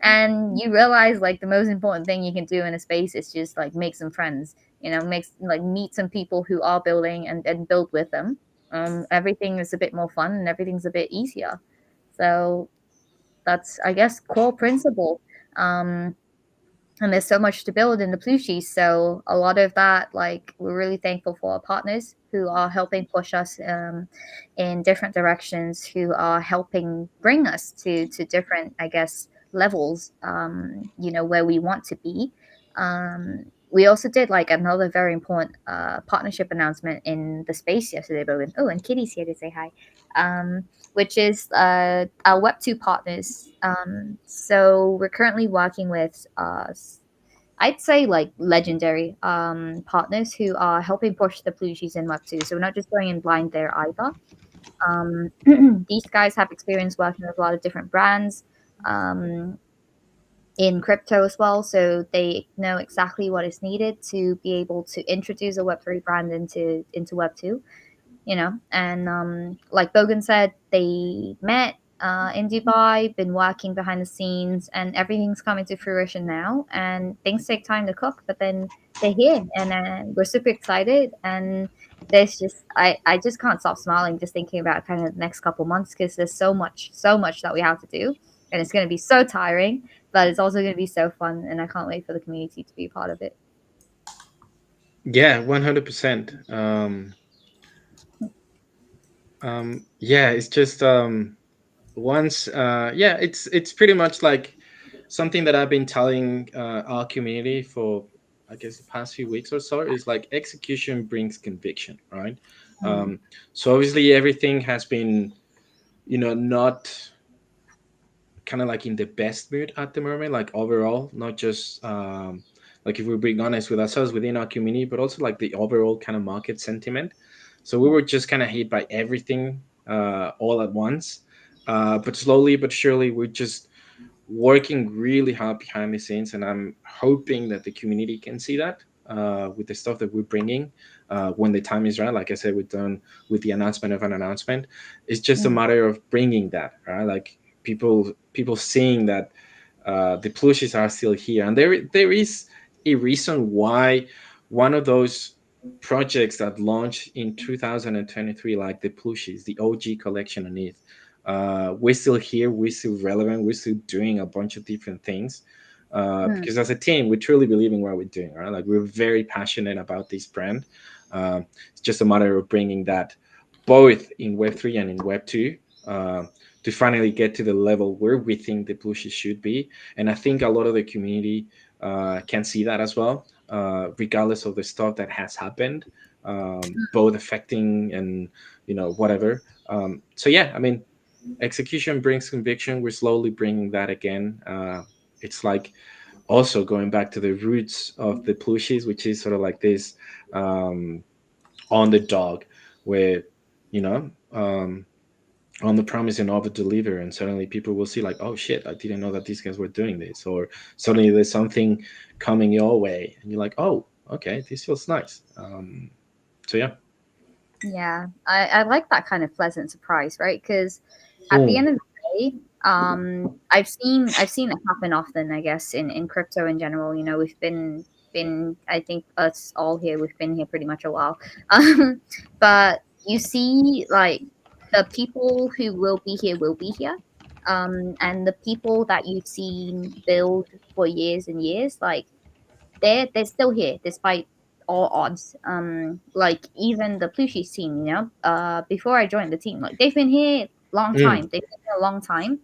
And you realize like the most important thing you can do in a space is just like make some friends, makes like meet some people who are building and build with them. Everything is a bit more fun and everything's a bit easier. So that's, I guess, core principle. um and there's so much to build in the Plooshies. So a lot of that, like, we're really thankful for our partners who are helping push us in different directions, who are helping bring us to different, I guess, levels, where we want to be. We also did like another very important partnership announcement in the space yesterday, Bogan. Oh, and Kitty's here to say hi. Which is our Web2 partners. So we're currently working with I'd say like legendary partners who are helping push the Plooshies in Web2. So we're not just going in blind there either. These guys have experience working with a lot of different brands. Um, in crypto as well, so they know exactly what is needed to be able to introduce a Web3 brand into Web2, you know. And like Bogan said, they met in Dubai, been working behind the scenes, and everything's coming to fruition now. And things take time to cook, but then they're here, and we're super excited. And there's just I just can't stop smiling just thinking about kind of the next couple months because there's so much that we have to do, and it's going to be so tiring, but it's also going to be so fun, and I can't wait for the community to be a part of it. Yeah, 100%. Yeah, it's just once yeah, it's pretty much like something that I've been telling our community for, I guess, the past few weeks or so, is like execution brings conviction, right? Mm, um so obviously everything has been, not kind of like in the best mood at the moment, like overall, not just like, if we're being honest with ourselves within our community, but also like the overall kind of market sentiment. So we yeah. were just kind of hit by everything all at once, but slowly but surely we're just working really hard behind the scenes, and I'm hoping that the community can see that with the stuff that we're bringing when the time is right. Like I said, we're done with the announcement of an announcement. It's just a Mm, matter of bringing that, right? Like people seeing that the plushies are still here, and there is a reason why one of those projects that launched in 2023, like the plushies, the OG collection on it, we're still here, we're still relevant, we're still doing a bunch of different things, mm, because as a team we truly believe in what we're doing, right? Like, we're very passionate about this brand. It's just a matter of bringing that both in Web3 and in Web2, uh, to finally get to the level where we think the pushes should be. And I think a lot of the community can see that as well, regardless of the stuff that has happened, both affecting and, whatever. So yeah, I mean, execution brings conviction. We're slowly bringing that again. It's like also going back to the roots of the plushies, which is sort of like this um, on the dog, where, you know um, on the promise and over deliver, and suddenly people will see like, oh shit, I didn't know that these guys were doing this, or suddenly there's something coming your way, and you're like, oh, okay, this feels nice. So yeah. yeah, I like that kind of pleasant surprise, right? Because at the Mm, end of the day, I've seen it happen often, I guess, in crypto in general. You know, we've been I think us all here, we've been here pretty much a while. But you see, like the people who will be here, and the people that you've seen build for years and years, like they're still here despite all odds. Like even the Plooshies team, you know, before I joined the team, like they've been here long mm, time. They've been here a long time.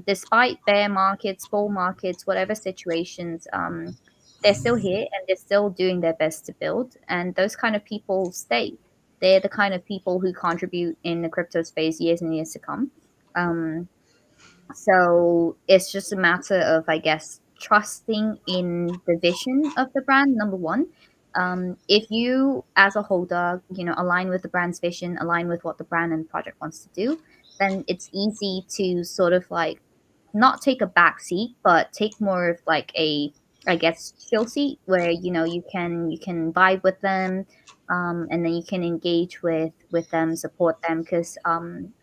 Despite bear markets, bull markets, whatever situations, they're still here and they're still doing their best to build. And those kind of people stay. They're the kind of people who contribute in the crypto space years and years to come. Um, so it's just a matter of, I guess, trusting in the vision of the brand, number one. If you, as a holder, you know, align with the brand's vision, align with what the brand and the project wants to do, then it's easy to sort of like not take a back seat, but take more of like a, I guess, chill seat where you know you can vibe with them, and then you can engage with them, support them. Because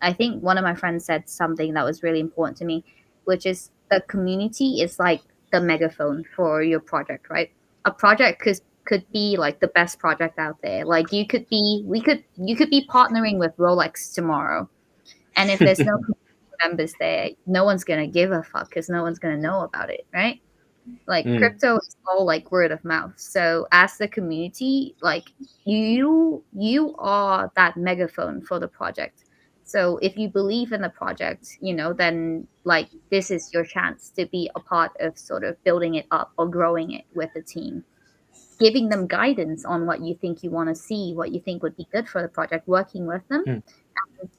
I think one of my friends said something that was really important to me, which is the community is like the megaphone for your project, right? A project could be like the best project out there. Like you could be partnering with Rolex tomorrow, and if there's no community members there, no one's gonna give a fuck because no one's gonna know about it, right? Like mm. crypto is all like word of mouth. So as the community, like you are that megaphone for the project. So if you believe in the project, then like this is your chance to be a part of sort of building it up or growing it with the team, giving them guidance on what you think you want to see, what you think would be good for the project, working with them. Hmm.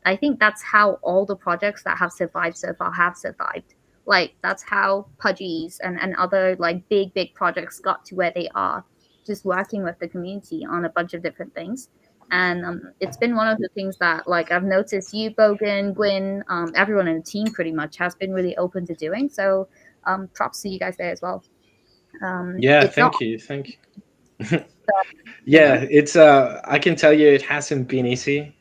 I think that's how all the projects that have survived so far have survived. Like that's how Pudgies and other like big projects got to where they are, just working with the community on a bunch of different things. And it's been one of the things that like I've noticed you, Bogan, Gwyn, everyone in the team pretty much has been really open to doing. So props to you guys there as well. Yeah, It's not, thank you, thank you. you know. Yeah, it's I can tell you it hasn't been easy.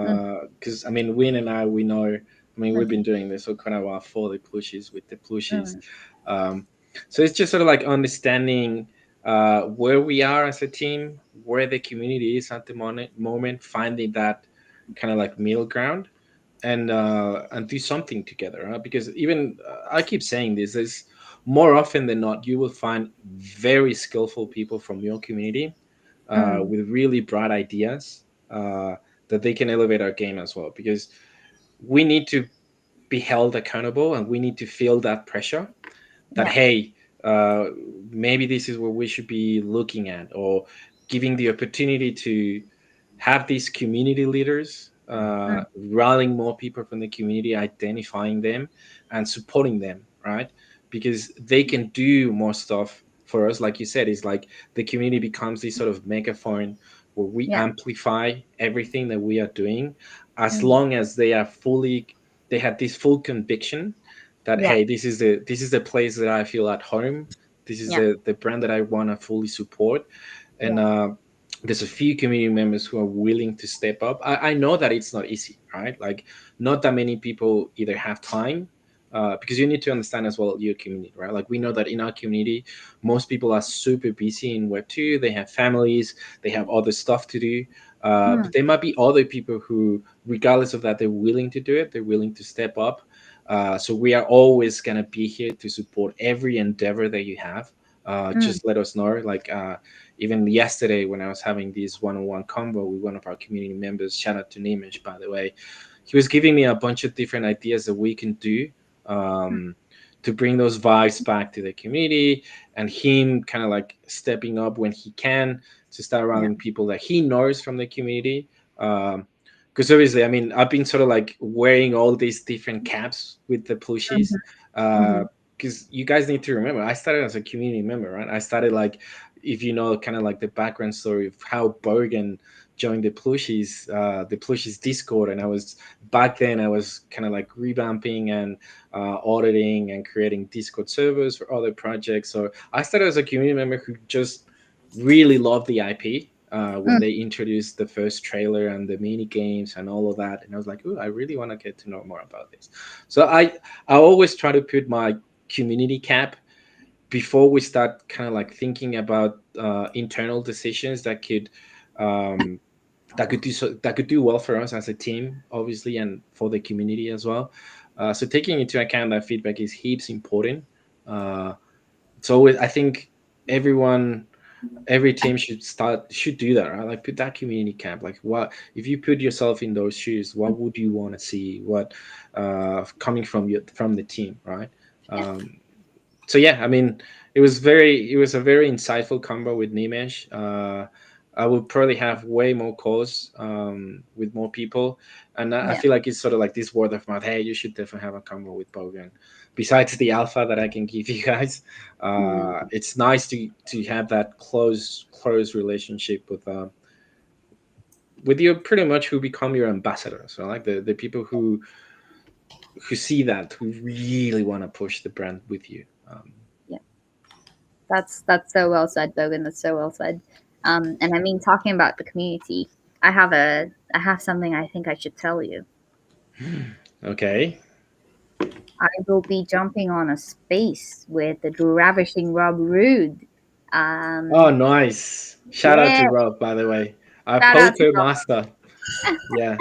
Mm, Because I mean, Win and I, we know. I mean, we've mhm, been doing this for quite a while for the Plooshies with the Plooshies. mm, Um, so it's just sort of like understanding where we are as a team, where the community is at the moment, finding that kind of like middle ground, and do something together. Huh? Because even I keep saying this, is more often than not, you will find very skillful people from your community mm, with really bright ideas that they can elevate our game as well. Because we need to be held accountable and we need to feel that pressure that, yeah. hey, maybe this is what we should be looking at, or giving the opportunity to have these community leaders Mm, rallying more people from the community, identifying them and supporting them, right? Because they can do more stuff for us. Like you said, it's like the community becomes this sort of megaphone where we yeah. amplify everything that we are doing, as Mm, long as they have this full conviction that, yeah. hey, this is the place that I feel at home. This is Yeah. the brand that I want to fully support. And Yeah. there's a few community members who are willing to step up. I know that it's not easy, right? Like, not that many people either have time, because you need to understand as well your community, right? Like, we know that in our community, most people are super busy in Web2. They have families, they have other stuff to do. But Mm, there might be other people who, regardless of that, they're willing to do it. They're willing to step up. So we are always going to be here to support every endeavor that you have. mm, Just let us know. Like, even yesterday when I was having this one-on-one convo with one of our community members, shout out to Nimish, by the way, he was giving me a bunch of different ideas that we can do um, to bring those vibes back to the community, and him kind of like stepping up when he can to start yeah. rallying people that he knows from the community. Because obviously, I mean, I've been sort of like wearing all these different caps with the plushies. Mhm, mhm. Because you guys need to remember, I started as a community member, right? I started like, if you know, kind of like the background story of how Bergen joined the Plooshies Discord, and I was back then I was kind of like revamping and auditing and creating Discord servers for other projects. So I started as a community member who just really loved the IP. When Mm, they introduced the first trailer and the mini games and all of that, and I was like, "Oh, I really want to get to know more about this." So I always try to put my community cap before we start kind of like thinking about internal decisions um, that could do well for us as a team, obviously, and for the community as well. So taking into account that feedback is heaps important. Uh, so I think everyone, every team should do that, right? Like, put that community camp. Like, what if you put yourself in those shoes? What would you want to see? What coming from the team, right? yeah. So yeah, I mean, it was a very insightful combo with Nimesh. I would probably have way more calls with more people, and I Yeah. feel like it's sort of like this word of mouth. Hey, you should definitely have a combo with Bogan. Besides the alpha that I can give you guys, Mm, it's nice to have that close relationship with you, pretty much who become your ambassadors. So like the people who see that, who really want to push the brand with you. yeah. That's so well said, Bogan. That's so well said. And I mean, talking about the community, I have something I think I should tell you. Okay. I will be jumping on a space with the ravishing Rob Rude. Oh, Um, nice. Shout out yeah, to Rob, by the way. Our shout out to poker Rob. master. Yeah,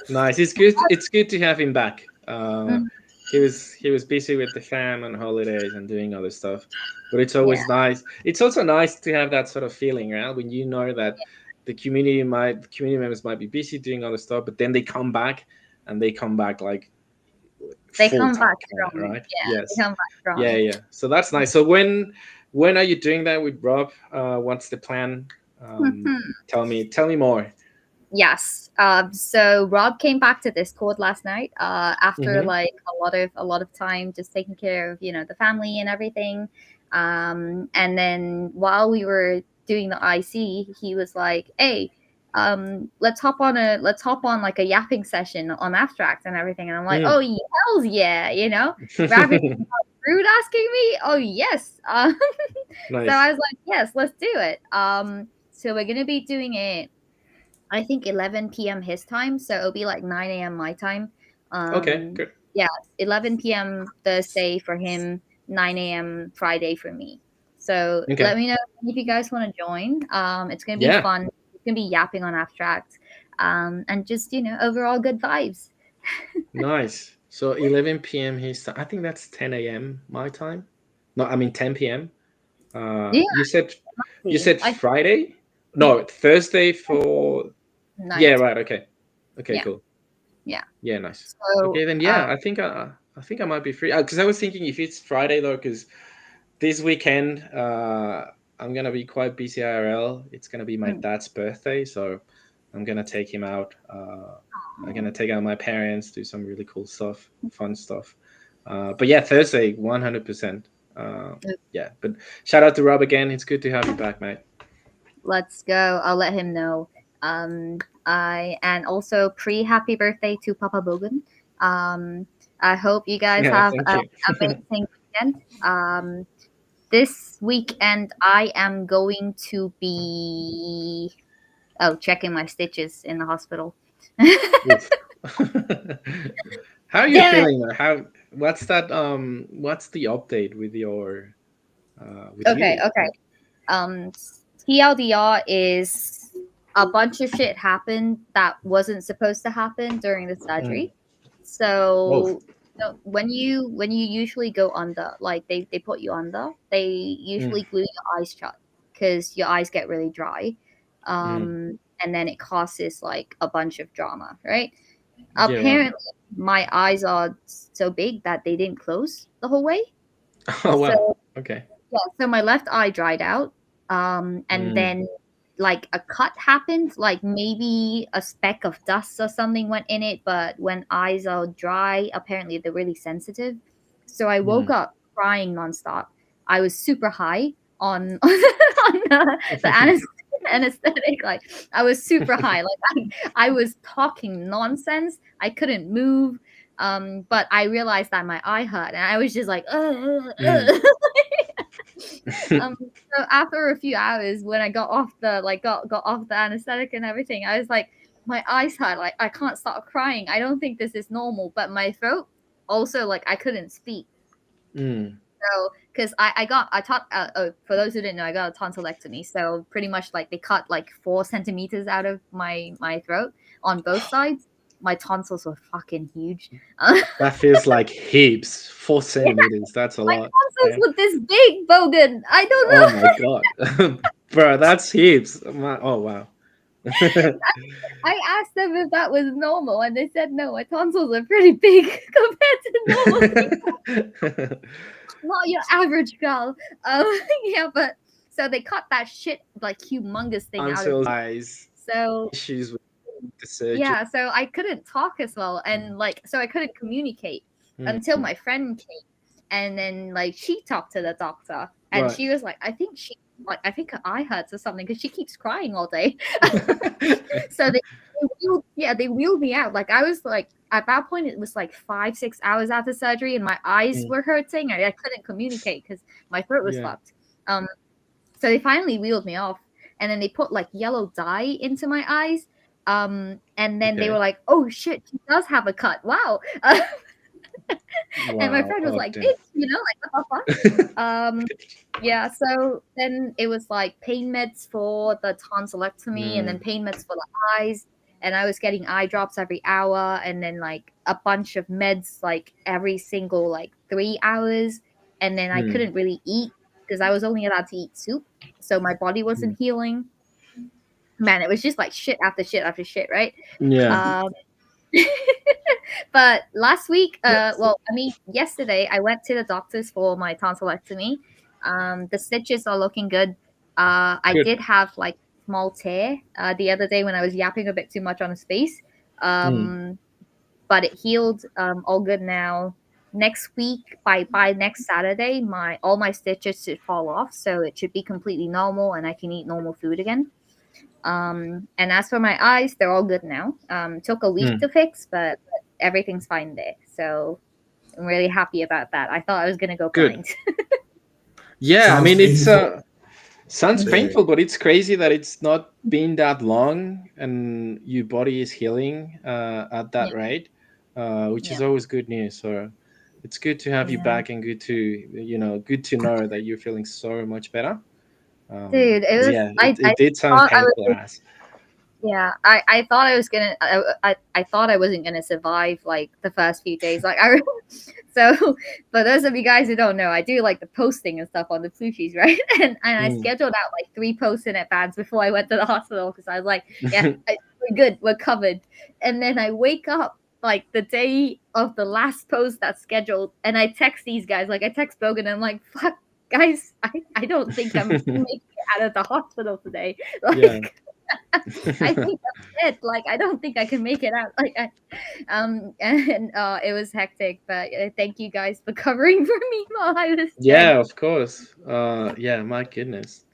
nice. It's good. It's good to have him back. Mm, He was busy with the fam and holidays and doing other stuff, but it's yeah, always nice. It's also nice to have that sort of feeling, right? When you know that the community members might be busy doing other stuff, but then they come back and they come back like They full come tank back on it, strong. right? Yeah, they Yes. come back Yeah, strong. yeah. So that's nice. So when are you doing that with Rob? What's the plan? Tell me more. Yes. So Rob came back to Discord last night. After Mm-hmm. like a lot of time just taking care of the family and everything. And then while we were doing the IC, he was like, "Hey, let's hop on like a yapping session on abstract and everything." And I'm like, "Oh, Mm. hells yeah!" Rabbit Rude asking me. Oh yes. So I Nice. was like, "Yes, let's do it." So we're gonna be doing it I think 11 p.m. his time, so it'll be like 9 a.m. my time. Okay, Um, good. yeah, 11 p.m. Thursday for him, 9 a.m. Friday for me. So let Okay. me know if you guys want to join. It's gonna be Yeah. fun. It's gonna be yapping on abstract, and just overall good vibes. Nice. So 11 p.m. his time. I think that's 10 a.m. my time. No, I mean 10 p.m. Yeah, You said I Friday? No, Thursday for. Yeah, night. right. Okay. Okay, Yeah, cool. yeah. Yeah, nice. So Okay, then yeah, I think I might be free. Because I was thinking if it's Friday though, because this weekend I'm gonna be quite busy IRL. It's gonna be my mm, dad's birthday, so I'm gonna take him out. I'm gonna take out my parents, do some really cool stuff, fun stuff. But yeah, Thursday, 100%. Yeah, but shout out to Rob again. It's good to have you back, mate. let's go. I'll let him know. I and also pre happy birthday to Papa Bogan. Um, I hope you guys Yeah, have thank an you. amazing weekend. This weekend I am going to be checking my stitches in the hospital. Oof. How are you Damn it. feeling? What's that? What's the update with Okay, you? okay. Like, Um, TLDR is a bunch of shit happened that wasn't supposed to happen during the mm, surgery. oh, So when you usually go under, like they put you under, they mm, usually glue your eyes shut because your eyes get really dry, mm. and then it causes like a bunch of drama, right? Yeah, right. Apparently, my eyes are so big that they didn't close the whole way. Oh wow. So Okay. yeah, so my left eye dried out, and Mm, then like a cut happened, like maybe a speck of dust or something went in it. But when eyes are dry, apparently they're really sensitive. So I woke mm. up crying nonstop. I was super high on anesthetic. Like I was super high. Like I was talking nonsense. I couldn't move. But I realized that my eye hurt, and I was just like, Mm. so after a few hours, when I got off the got off the anesthetic and everything, I was like, my eyes hurt, like I can't stop crying. I don't think this is normal. But my throat also, like I couldn't speak. Mm. So because I taught for those who didn't know, I got a tonsillectomy. So pretty much like they cut like 4 centimeters out of my throat on both sides. My tonsils were fucking huge. That feels like heaps. 4 centimeters. That's a My lot. tonsils Yeah. were this big, Bogan. I don't Oh my know. god, bro, that's heaps. Oh wow. I asked them if that was normal, and they said no. My tonsils are pretty big compared to normal people, not your average girl. Yeah, but so they cut that shit like humongous thing out of Tonsils, me. eyes, So issues with the surgery. yeah, so I couldn't talk as well, and like so I couldn't communicate Mm. until my friend came, and then like she talked to the doctor, and Right. she was like, I think her eye hurts or something because she keeps crying all day. So they wheeled me out. Like I was like at that point it was like 5-6 hours after surgery, and my eyes Mm. were hurting. I couldn't communicate because my throat was Yeah. fucked. So they finally wheeled me off, and then they put like yellow dye into my eyes. And then they were Okay. like, "Oh shit, she does have a cut! Wow!" And my Wow. friend was Oh like, damn. "Bitch, like what the fuck?" Yeah, so then it was like pain meds for the tonsillectomy and then Mm. pain meds for the eyes. And I was getting eye drops every hour and then like a bunch of meds like every single like 3 hours. And then I Mm. couldn't really eat because I was only allowed to eat soup. So my body Mm. wasn't healing. Man, it was just like shit after shit after shit, right? Yeah. Um, But last week, Yes. well, I mean, yesterday I went to the doctors for my tonsillectomy. The stitches are looking good. I Good. did have like small tear the other day when I was yapping a bit too much on his face. Mm. Um, but it healed. All good now. Next week, by next Saturday, my all my stitches should fall off, so it should be completely normal, and I can eat normal food again. And as for my eyes, they're all good now. Took a week Mm. to fix, but everything's fine there. So I'm really happy about that. I thought I was gonna go Good. blind. Yeah, I Sounds mean it's painful. sounds Mhm. Yeah. painful, but it's crazy that it's not been that long and your body is healing at that Yeah, rate, which is yeah, always good news. So it's good to have you yeah. back and good to good to know that you're feeling so much better. Dude, it 'Cause, was. yeah, I it did sound thought I painful was. as. Yeah, I thought I was gonna. I thought I wasn't gonna survive like the first few days. Like I. So, for those of you guys who don't know, I do like the posting and stuff on the Plooshies, right? And I Mm. scheduled out like 3 posts in advance before I went to the hospital because I was like, yeah, we're good, we're covered. And then I wake up like the day of the last post that's scheduled, and I text these guys, like I text Bogan, and I'm like, fuck, guys, I don't think I'm making it out of the hospital today. Yeah. Like, I think I'm dead. Like, I don't think I can make it out. Like, and it was hectic, but thank you guys for covering for me while I was dead. Yeah, of course. Yeah, my goodness.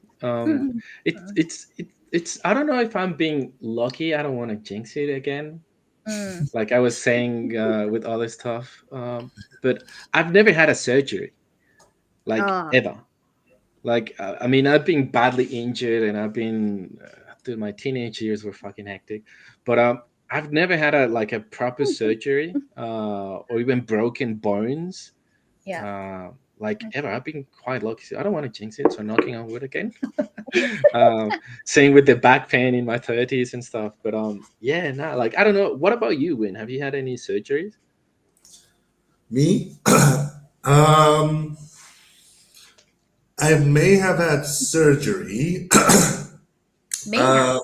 It's I don't know if I'm being lucky. I don't want to jinx it again. Mm. Like I was saying with other stuff. But I've never had a surgery, like Oh, ever. Like I mean, I've been badly injured, and I've been dude, my teenage years were fucking hectic. But I've never had a like a proper surgery, or even broken bones, yeah. uh, like ever. Okay. I've been quite lucky. I don't want to jinx it, so knocking on wood again. um, Same with the back pain in my 30s and stuff. But yeah, nah, like I don't know. What about you, Win? Have you had any surgeries? Me? um, I may have had surgery. May have. uh,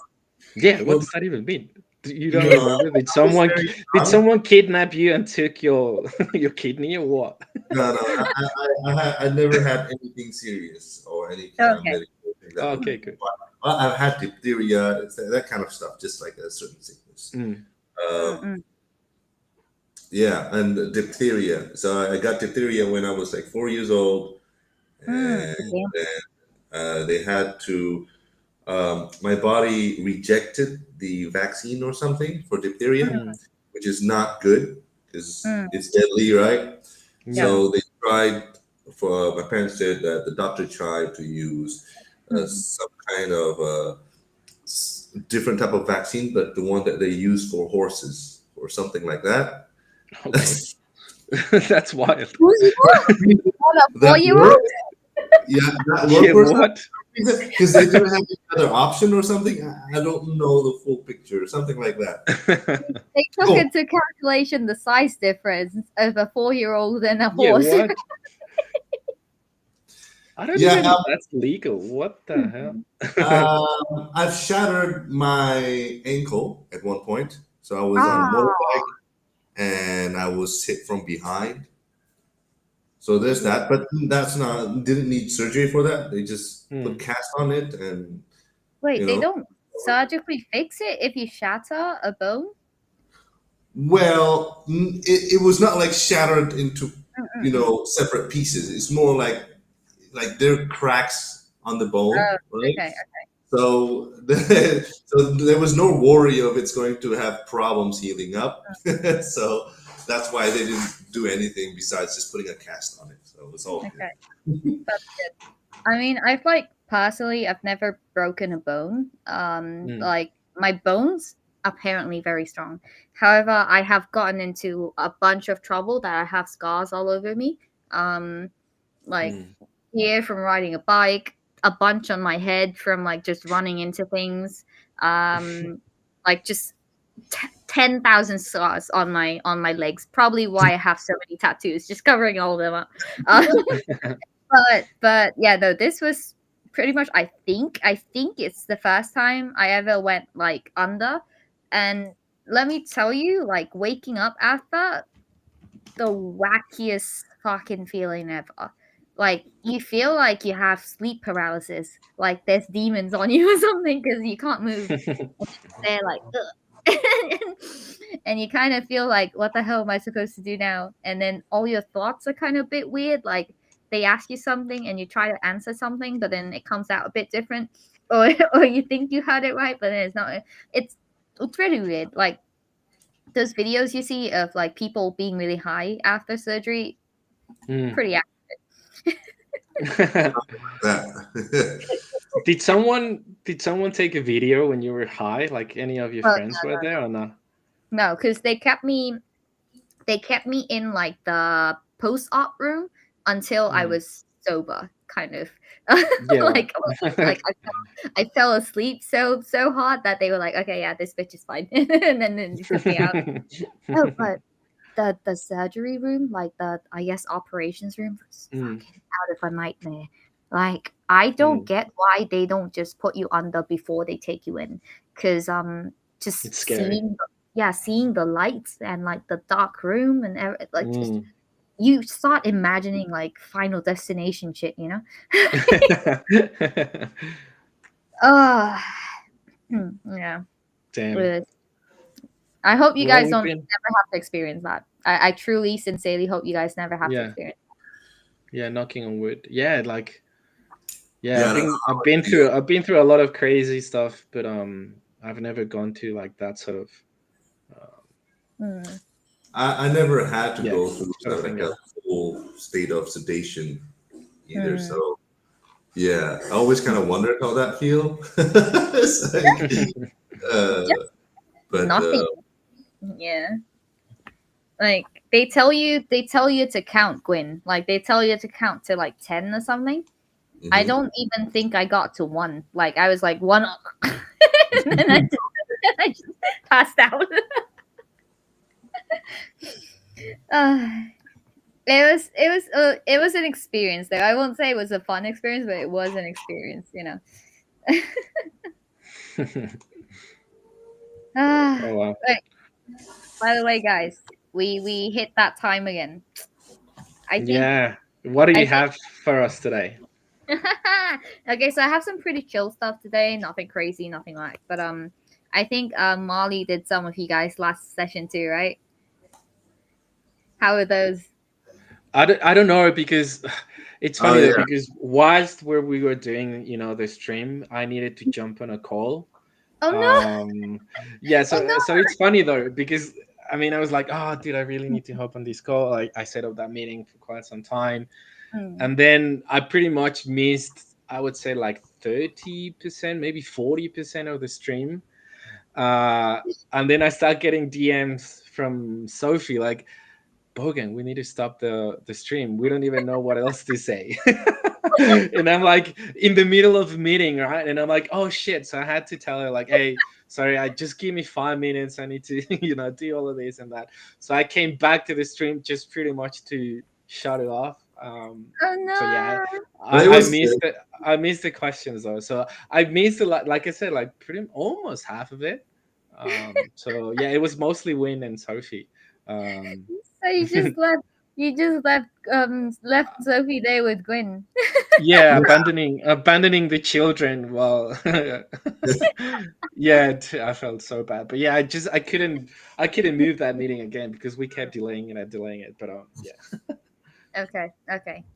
Yeah, what well, does that even mean? You don't no, remember? I was very Did young. someone kidnap you and took your your kidney or what? No, no, I never had anything serious or any kind of Okay. medical thing that would. Okay, good. Well, I've had diphtheria, that kind of stuff, just like a certain sickness. Mm, Um, Mm-mm. yeah, and diphtheria. So I got diphtheria when I was like 4 years old, Mm. and Damn. they had to. My body rejected the vaccine or something for diphtheria, mm, which is not good because Mm. it's deadly, right? Yeah. yeah. So they tried. For my parents said that the doctor tried to use Mm. some kind of different type of vaccine, but the one that they use for horses or something like that. Okay. That's wild. Who's you? On a That 4-year-old? worked. Yeah, that Yeah, worked for some what? reason because they didn't have any other option or something. I don't know the full picture, something like that. They took Oh, into calculation the size difference of a 4-year-old and a Yeah, horse. what? I don't yeah. even know that's legal. What the hell? I've shattered my ankle at one point. So I was on a Ah. motorbike and I was hit from behind. So there's that, but that's not didn't need surgery for that. They just put Hmm. cast on it, and Wait, you they know. don't surgically fix it if you shatter a bone? Well, it was not like shattered into Mm-mm-mm. separate pieces. It's more like there are cracks on the bone, Oh, right? okay. So so there was no worry of it's going to have problems healing up. So that's why they didn't do anything besides just putting a cast on it. So it was all good. Okay. That's good. I mean, I've like personally, I've never broken a bone. Hmm. Like my bones apparently very strong. However, I have gotten into a bunch of trouble that I have scars all over me. Um, like Hmm. here from riding a bike, a bunch on my head from like just running into things. Like just 10,000 scars on my legs. Probably why I have so many tattoos, just covering all of them up. Uh, but yeah, no, this was pretty much. I think it's the first time I ever went like under, and let me tell you, like waking up after, the wackiest fucking feeling ever. Like you feel like you have sleep paralysis, like there's demons on you or something because you can't move. They're like, ugh. And you kind of feel like, what the hell am I supposed to do now? And then all your thoughts are kind of a bit weird. Like they ask you something and you try to answer something, but then it comes out a bit different, or or you think you heard it right, but then it's not. It's it's really weird. Like those videos you see of like people being really high after surgery, Mm. pretty That. Did someone take a video when you were high? Like any of your well. friends were there or not? No, because they kept me in like the post-op room until I Mm. was sober, kind of. Yeah. like like I fell asleep so hard that they were like, okay, yeah, this bitch is fine, and then they took me out. Oh, but the surgery room, like the, I guess, operations room, was Mm, fucking out of a nightmare. Like I don't mm. get why they don't just put you under before they take you in, because It's just scary. seeing the lights and like the dark room and like just Mm. you start imagining like Final Destination shit, you know? Oh, yeah. Damn. Uh, I hope you Well, guys we've don't been, never have to experience that. I truly, sincerely hope you guys never have to yeah, experience. yeah, knocking on wood. Yeah, like, yeah, Yeah, I've that's been how I've I been feel. through I've been through a lot of crazy stuff, but I've never gone to like that sort of um, Mm, I never had to yeah, go through sort of thing. like Yeah. a full state of sedation either. mm. So yeah, I always kind of wondered how that feel. It's like, uh, Just but nothing. Yeah. Like they tell you to count, Gwyn. Like they tell you to count to like 10 or something. I mhm. don't even think I got to one. Like I was like one, and then I just passed out. uh, it was an experience though. I won't say it was a fun experience, but it was an experience, you know. Oh Ah, wow. but by the way, guys, we hit that time again. I think Yeah. What do I you think have for us today? okay, so I have some pretty chill stuff today. Nothing crazy, nothing like. But I think Molly did some of you guys last session too, right? How are those? I don't know because it's Oh funny though yeah, because whilst where we were doing the stream, I needed to jump on a call. Oh no! Um, yeah, Oh so it's funny though because I mean I was like, oh, dude, I really need to hop on this call. I set up that meeting for quite some time, no! and then I pretty much missed, I would say, like 30%, maybe 40% of the stream. Uh, and then I start getting DMs from Sophie like, Bogan, we need to stop the stream. We don't even know what else to say. And I'm like in the middle of a meeting, right? And I'm like, oh shit. So I had to tell her, like, hey, sorry, I just give me 5 minutes. I need to, do all of this and that. So I came back to the stream just pretty much to shut it off. Oh So yeah, no! but it I was missed good. it. I missed the questions though. So I missed it, like I said, like pretty almost half of it. So yeah, it was mostly Win and Sophie. Um, So you just left. You just left Sophie there with Gwen. yeah, Yeah, abandoning the children. Well, yeah, I felt so bad, but yeah, I couldn't move that meeting again because we kept delaying it. But yeah. Okay,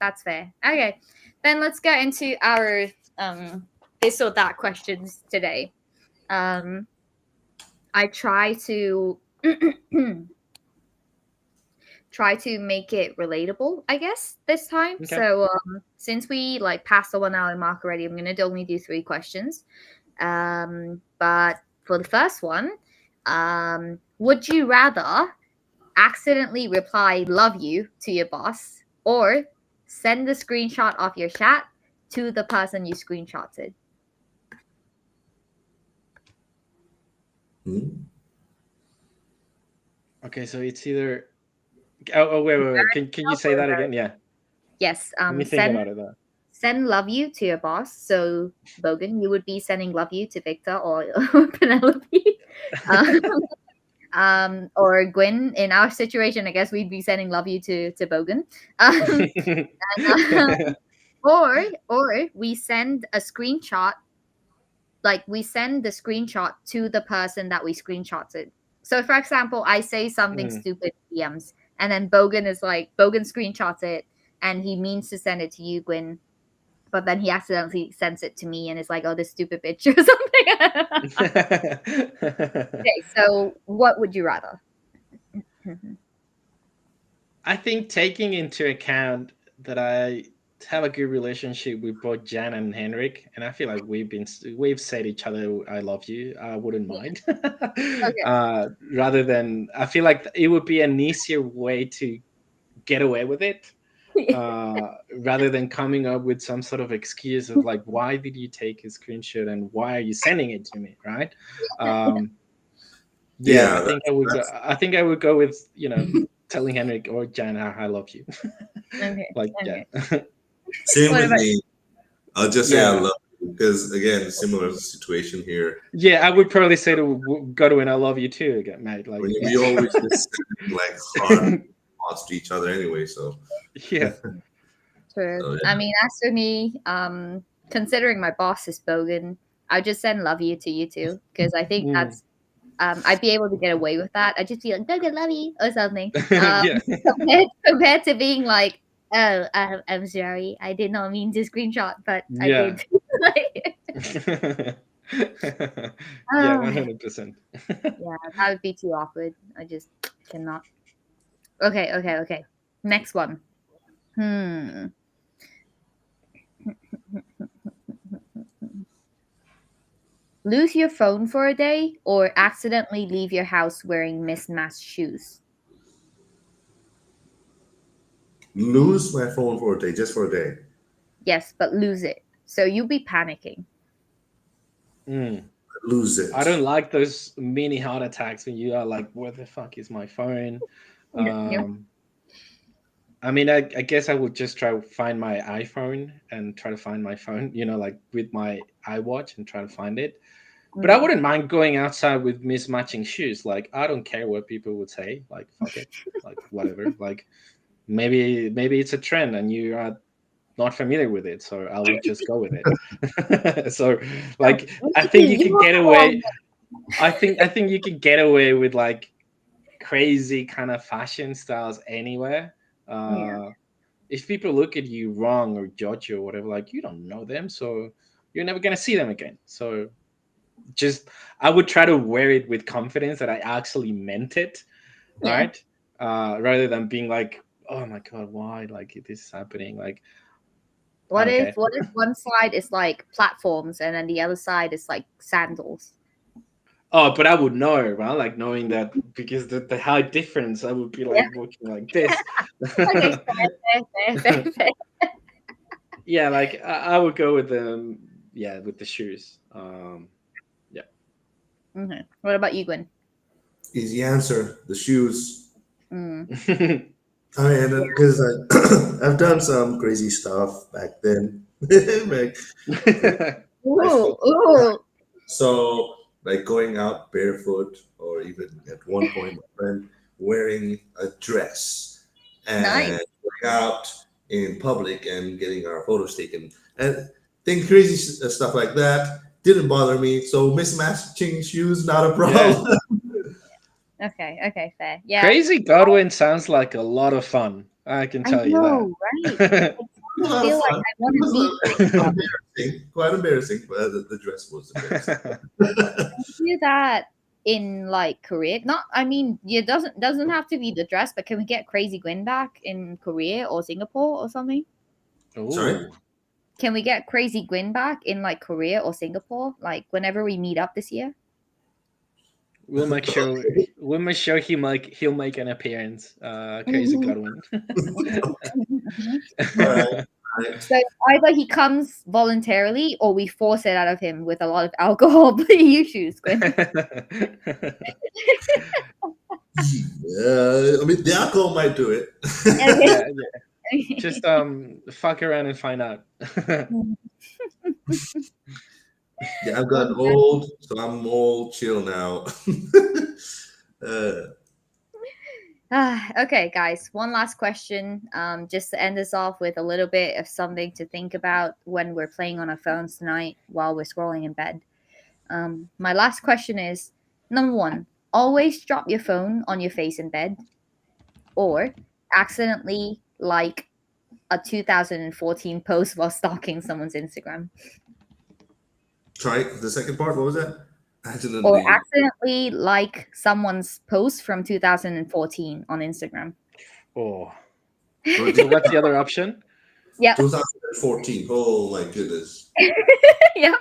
that's fair. Okay, then let's get into our this or that questions today. Um, I try to try to make it relatable, I guess, this time. Okay. So since we like passed the 1 hour mark already, I'm gonna only do 3 questions. But for the first one, would you rather accidentally reply "love you" to your boss, or send a screenshot of your chat to the person you screenshotted? hmm. Okay, so it's either. Oh, wait. Can you say that again? Yeah. Yes. Let me think Send about it. Though. love you to your boss. So Bogan, you would be sending love you to Victor or Penelope. Um, Or Gwyn. In our situation, I guess we'd be sending love you to Bogan. Um, or we send a screenshot, like we send the screenshot to the person that we screenshotted. So for example, I say something Mm. stupid in DMs, and then Bogan screenshots it, and he means to send it to you, Gwyn, but then he accidentally sends it to me and is like, "Oh, this stupid bitch" or something. Okay, so what would you rather? I think taking into account that I have a good relationship with both Jan and Henrik, and I feel like we've said each other "I love you." I wouldn't mind. Okay. Rather than, I feel like it would be an easier way to get away with it, rather than coming up with some sort of excuse of like, why did you take a screenshot and why are you sending it to me, right? Um, yeah, Yeah, I think I would go with, telling Henrik or Jan I love you. Okay. Like, yeah. Okay. same What with about me. I'll just say I Yeah. love you because again, similar situation here. Yeah, I would probably say to Godwin, I love you too again, mate. Like, We always just send like hard thoughts to each other anyway. So, yeah. True. so I yeah. mean, as for me, considering my boss is Bogan, I just send love you to you too, because I think Mm. that's I'd be able to get away with that. I'd just be like, Bogan, love you, or something. Yeah. Compared to being like, oh, I'm sorry, I did not mean to screenshot, but I Yeah. did. Like, Yeah, oh, 100%. yeah, that would be too awkward. I just cannot. Okay, okay, okay. Next one. Hmm. Lose your phone for a day or accidentally leave your house wearing mismatched shoes. Lose my phone for a day, just for a day. Yes, but lose it. So you'll be panicking. Mm. Lose I it. don't like those mini heart attacks when you are like, where the fuck is my phone? Yeah, yeah, Um, I mean, I guess I would just try to find my iPhone and try to find my phone, like with my iWatch and try to find it. But I mm, wouldn't mind going outside with mismatching shoes. Like, I don't care what people would say. Like, fuck it. Like, whatever. Like, maybe it's a trend and you are not familiar with it, so I would just go with it. So, like, I think you You can want get to go away. I think you can get away with like crazy kind of fashion styles anywhere. yeah, Uh, if people look at you wrong or judge you or whatever, like, you don't know them, so you're never gonna see them again. So just, I would try to wear it with confidence that I actually meant it, yeah. right? Rather than being like, oh my god, why like this is happening? Like, I What don't if care. what if one side is like platforms and then the other side is like sandals? Oh, but I would know, right? Like, knowing that, because the height difference, I would be Yeah. like walking like this. Okay, fair, fair, fair, fair, fair. Yeah, like I would go with the, yeah, with the shoes. Yeah. Okay. What about you, Gwen? Easy answer. The shoes. Mm. I mean, because I've done some crazy stuff back then, back in high Ooh, school. ooh, So, like going out barefoot, or even at one point, my friend wearing a dress nice. and going out in public and getting our photos taken. And think crazy stuff like that didn't bother me. So, mismatching shoes, not a Yeah. problem. Okay, okay, fair. Yeah, Crazy Godwin sounds like a lot of fun. I can I tell you know, right? that. I A just lot of feel like fun. I It want to was meet crazy Godwin. embarrassing, quite embarrassing, but the dress was embarrassing. Do that in like Korea. Not, I mean, it doesn't have to be the dress, but can we get Crazy Gwen back in Korea or Singapore or something? Sorry? Ooh. Can we get Crazy Gwen back in like Korea or Singapore? Like whenever we meet up this year. We'll make sure he'll make an appearance. Crazy Godwin. All right. All right. So either he comes voluntarily or we force it out of him with a lot of alcohol. But you choose, Gwen. I mean, the alcohol might do it. Okay. Yeah, yeah. Just fuck around and find out. Yeah, I've gotten old, so I'm all chill now. Uh, Okay, guys, one last question. Just to end us off with a little bit of something to think about when we're playing on our phones tonight while we're scrolling in bed. My last question is number one, always drop your phone on your face in bed, or accidentally like a 2014 post while stalking someone's Instagram, try the second part. What was that? or Accidentally. accidentally like someone's post from 2014 on Instagram. Oh, But so what's the other option? Yep. 2014. Oh my goodness. Yep.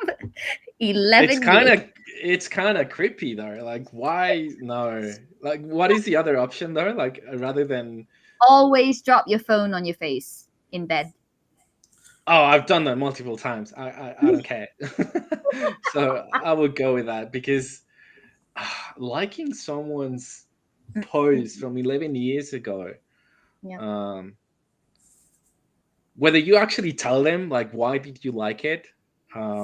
It's 11 kind years. of it's kind of creepy though. Like, why no? Like, what is the other option though? Like, rather than Always drop your phone on your face in bed. oh, I've done that multiple times. I don't care. So I would go with that because liking someone's post from 11 years ago, Yeah. um, whether you actually tell them like why did you like it,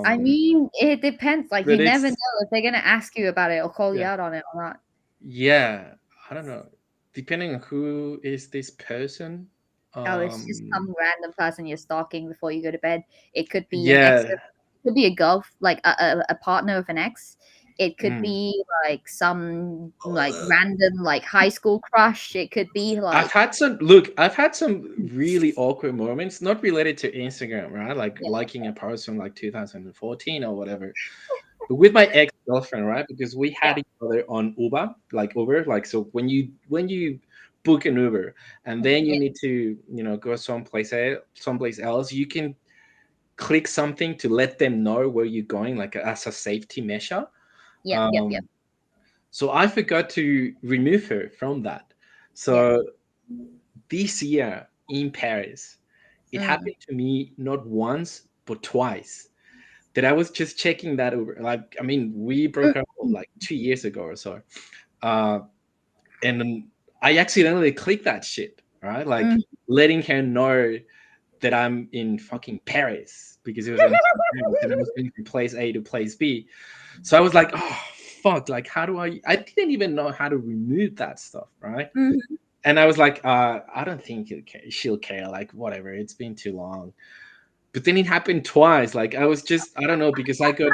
I um, mean, it depends. Like, you but never it's know if they're gonna ask you about it or call you yeah, out on it or not. yeah. I don't know. Depending on who is this person, Oh, it's just um, some random person you're stalking before you go to bed. It could be an ex. yeah, It could be a girl, like a partner of an ex. It could mm. be like some like Uh, random like high school crush. It could be like I've had some really awkward moments, not related to Instagram, right? Like yeah, liking a post from like 2014 or whatever. But with my ex-girlfriend, right? Because we yeah, had each other on Uber. Like, so when you book an Uber and then you yeah, need to, go someplace else, you can click something to let them know where you're going, like as a safety measure. yeah, yeah, yeah, Um, so I forgot to remove her from that. yeah. So this year in Paris, it Mm, happened to me not once but twice. That I was just checking that over. Like, I mean, we mm, broke up mm, like 2 years ago or so, uh, and then I accidentally clicked that shit. Right, like mm. letting her know that I'm in fucking Paris because it was an experiment and I was going from place A to place B. So I was like, oh fuck, like how do I didn't even know how to remove that stuff, right? Mhm. And I was like, I don't think she'll care, like whatever, it's been too long. But then it happened twice. Like I was just, I don't know, because I got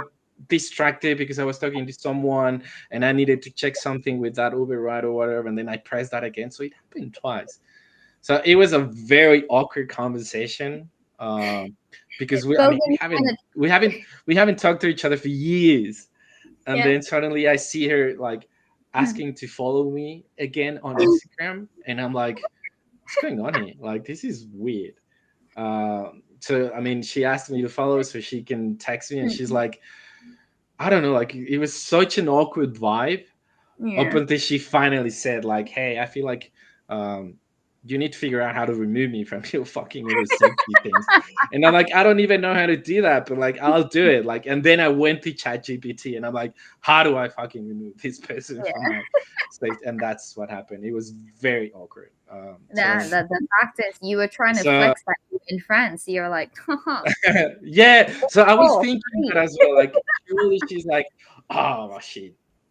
distracted because I was talking to someone and I needed to check something with that Uber ride or whatever, and then I pressed that again. So it happened twice. So it was a very awkward conversation, because I Both mean, in kind of we haven't talked to each other for years, and yeah. then suddenly I see her like asking to follow me again on Instagram, and I'm like, what's going on here? Like this is weird. So I mean, she asked me to follow so she can text me, and she's Mm, like, I don't know, like it was such an awkward vibe up yeah. until she finally said, like, hey, I feel like um, you need to figure out how to remove me from your fucking other safety things. And I'm like, I don't even know how to do that, but like I'll do it. Like, and then I went to ChatGPT and I'm like, how do I fucking remove this person from Yeah. my safety? And that's what happened. It was very awkward. Yeah, the fact is you were trying to So flex that you in France. You're like, haha, yeah, so I was oh, thinking that great. as well. Like, surely she's like, oh, well,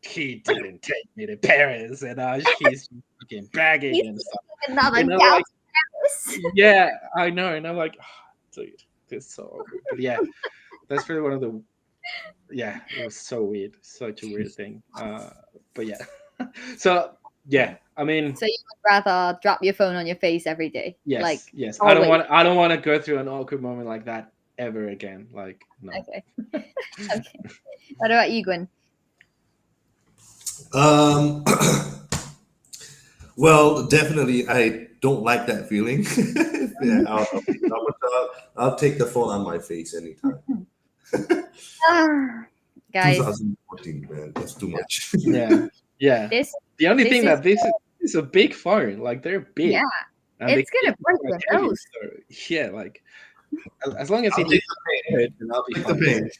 he didn't take me to Paris, and he's fucking He's bragging and stuff. another And I'm gal like, to Paris. yeah, I know. And I'm like, oh, dude, this is so awkward. But yeah, that's probably one of the yeah, it was so weird, such a weird thing. But yeah, so yeah, I mean, So you would rather drop your phone on your face every day, like yes, yes. always. I don't want to go through an awkward moment like that ever again. Like, no. Okay, okay. What about you, Gwen? um, well, definitely, I don't like that feeling. Yeah, I'll take the phone on my face anytime. Ah, guys, 2014, man, that's too much. Yeah, yeah. this The only this thing is that this is a big phone. Like they're yeah, big and they it's keep gonna break like your heavy. nose. So yeah, like as long as I'll it take hits the my pain. head, then I'll be Take the fine. pain.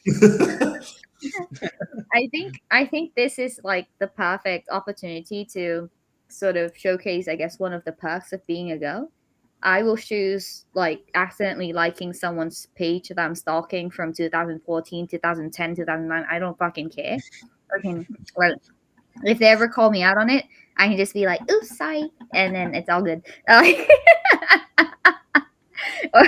I think this is like the perfect opportunity to sort of showcase, I guess, one of the perks of being a girl. I will choose like accidentally liking someone's page that I'm stalking from 2014, 2010, 2009. I don't fucking care. Fucking well, if they ever call me out on it, I can just be like, "Oops, sorry," and then it's all good. Or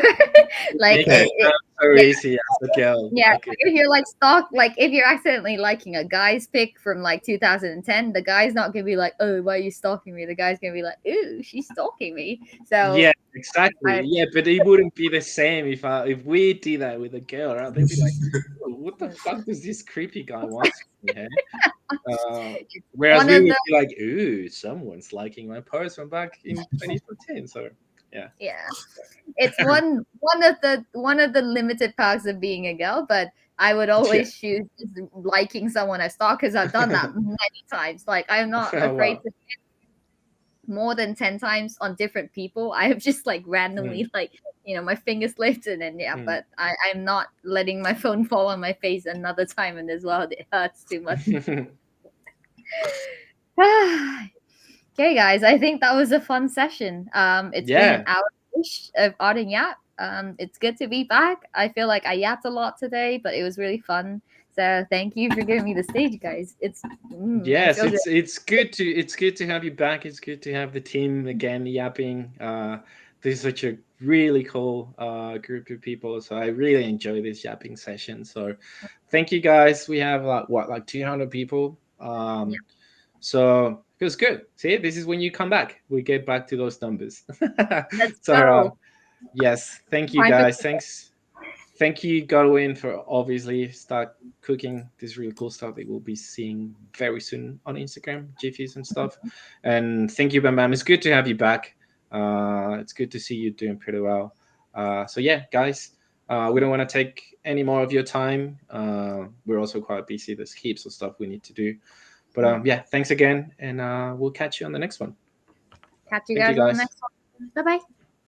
like Making Okay. it it, sound so yeah, easy as a girl. yeah. Okay. If you're like stalk, like if you're accidentally liking a guy's pic from like 2010, the guy's not gonna be like, "Oh, why are you stalking me?" The guy's gonna be like, "Ooh, she's stalking me." So Yeah, exactly. I, Yeah, but it wouldn't be the same if we did that with a girl, right? They'd be like, "Oh, what the fuck does this creepy guy want from me?" Hey? Whereas one we of would the be like, "Ooh, someone's liking my post from back in 2014." So yeah, yeah, it's one of the limited perks of being a girl, but I would yeah. always choose just liking someone I stalk because I've done that many times. Like I'm not Oh, afraid wow. to more than 10 times on different people. I have just like Mm, randomly like my finger slipped and then yeah, mm. but I'm not letting my phone fall on my face another time and as well. It hurts too much. Okay, guys, I think that was a fun session. It's been an Yeah, hour-ish of odd and yap. It's good to be back. I feel like I yapped a lot today, but it was really fun. So thank you for giving me the stage, guys. I yes, feel good. it's good to have you back. It's good to have the team again yapping. This is such a really cool group of people, so I really enjoy this yapping session. So thank you guys. We have like 200 people. Yeah, So feels good. See, this is when you come back. We get back to those numbers. let's So go. yes, thank you Time for guys. Thank you, Godwin, for obviously start cooking this really cool stuff that we'll be seeing very soon on Instagram, Jiffys and stuff. And thank you, Bam Bam. It's good to have you back. It's good to see you doing pretty well. So yeah, guys, we don't want to take any more of your time. We're also quite busy. There's heaps of stuff we need to do. But yeah, thanks again, and we'll catch you on the next one. catch you Thank you, guys on the guys. next one. Bye bye.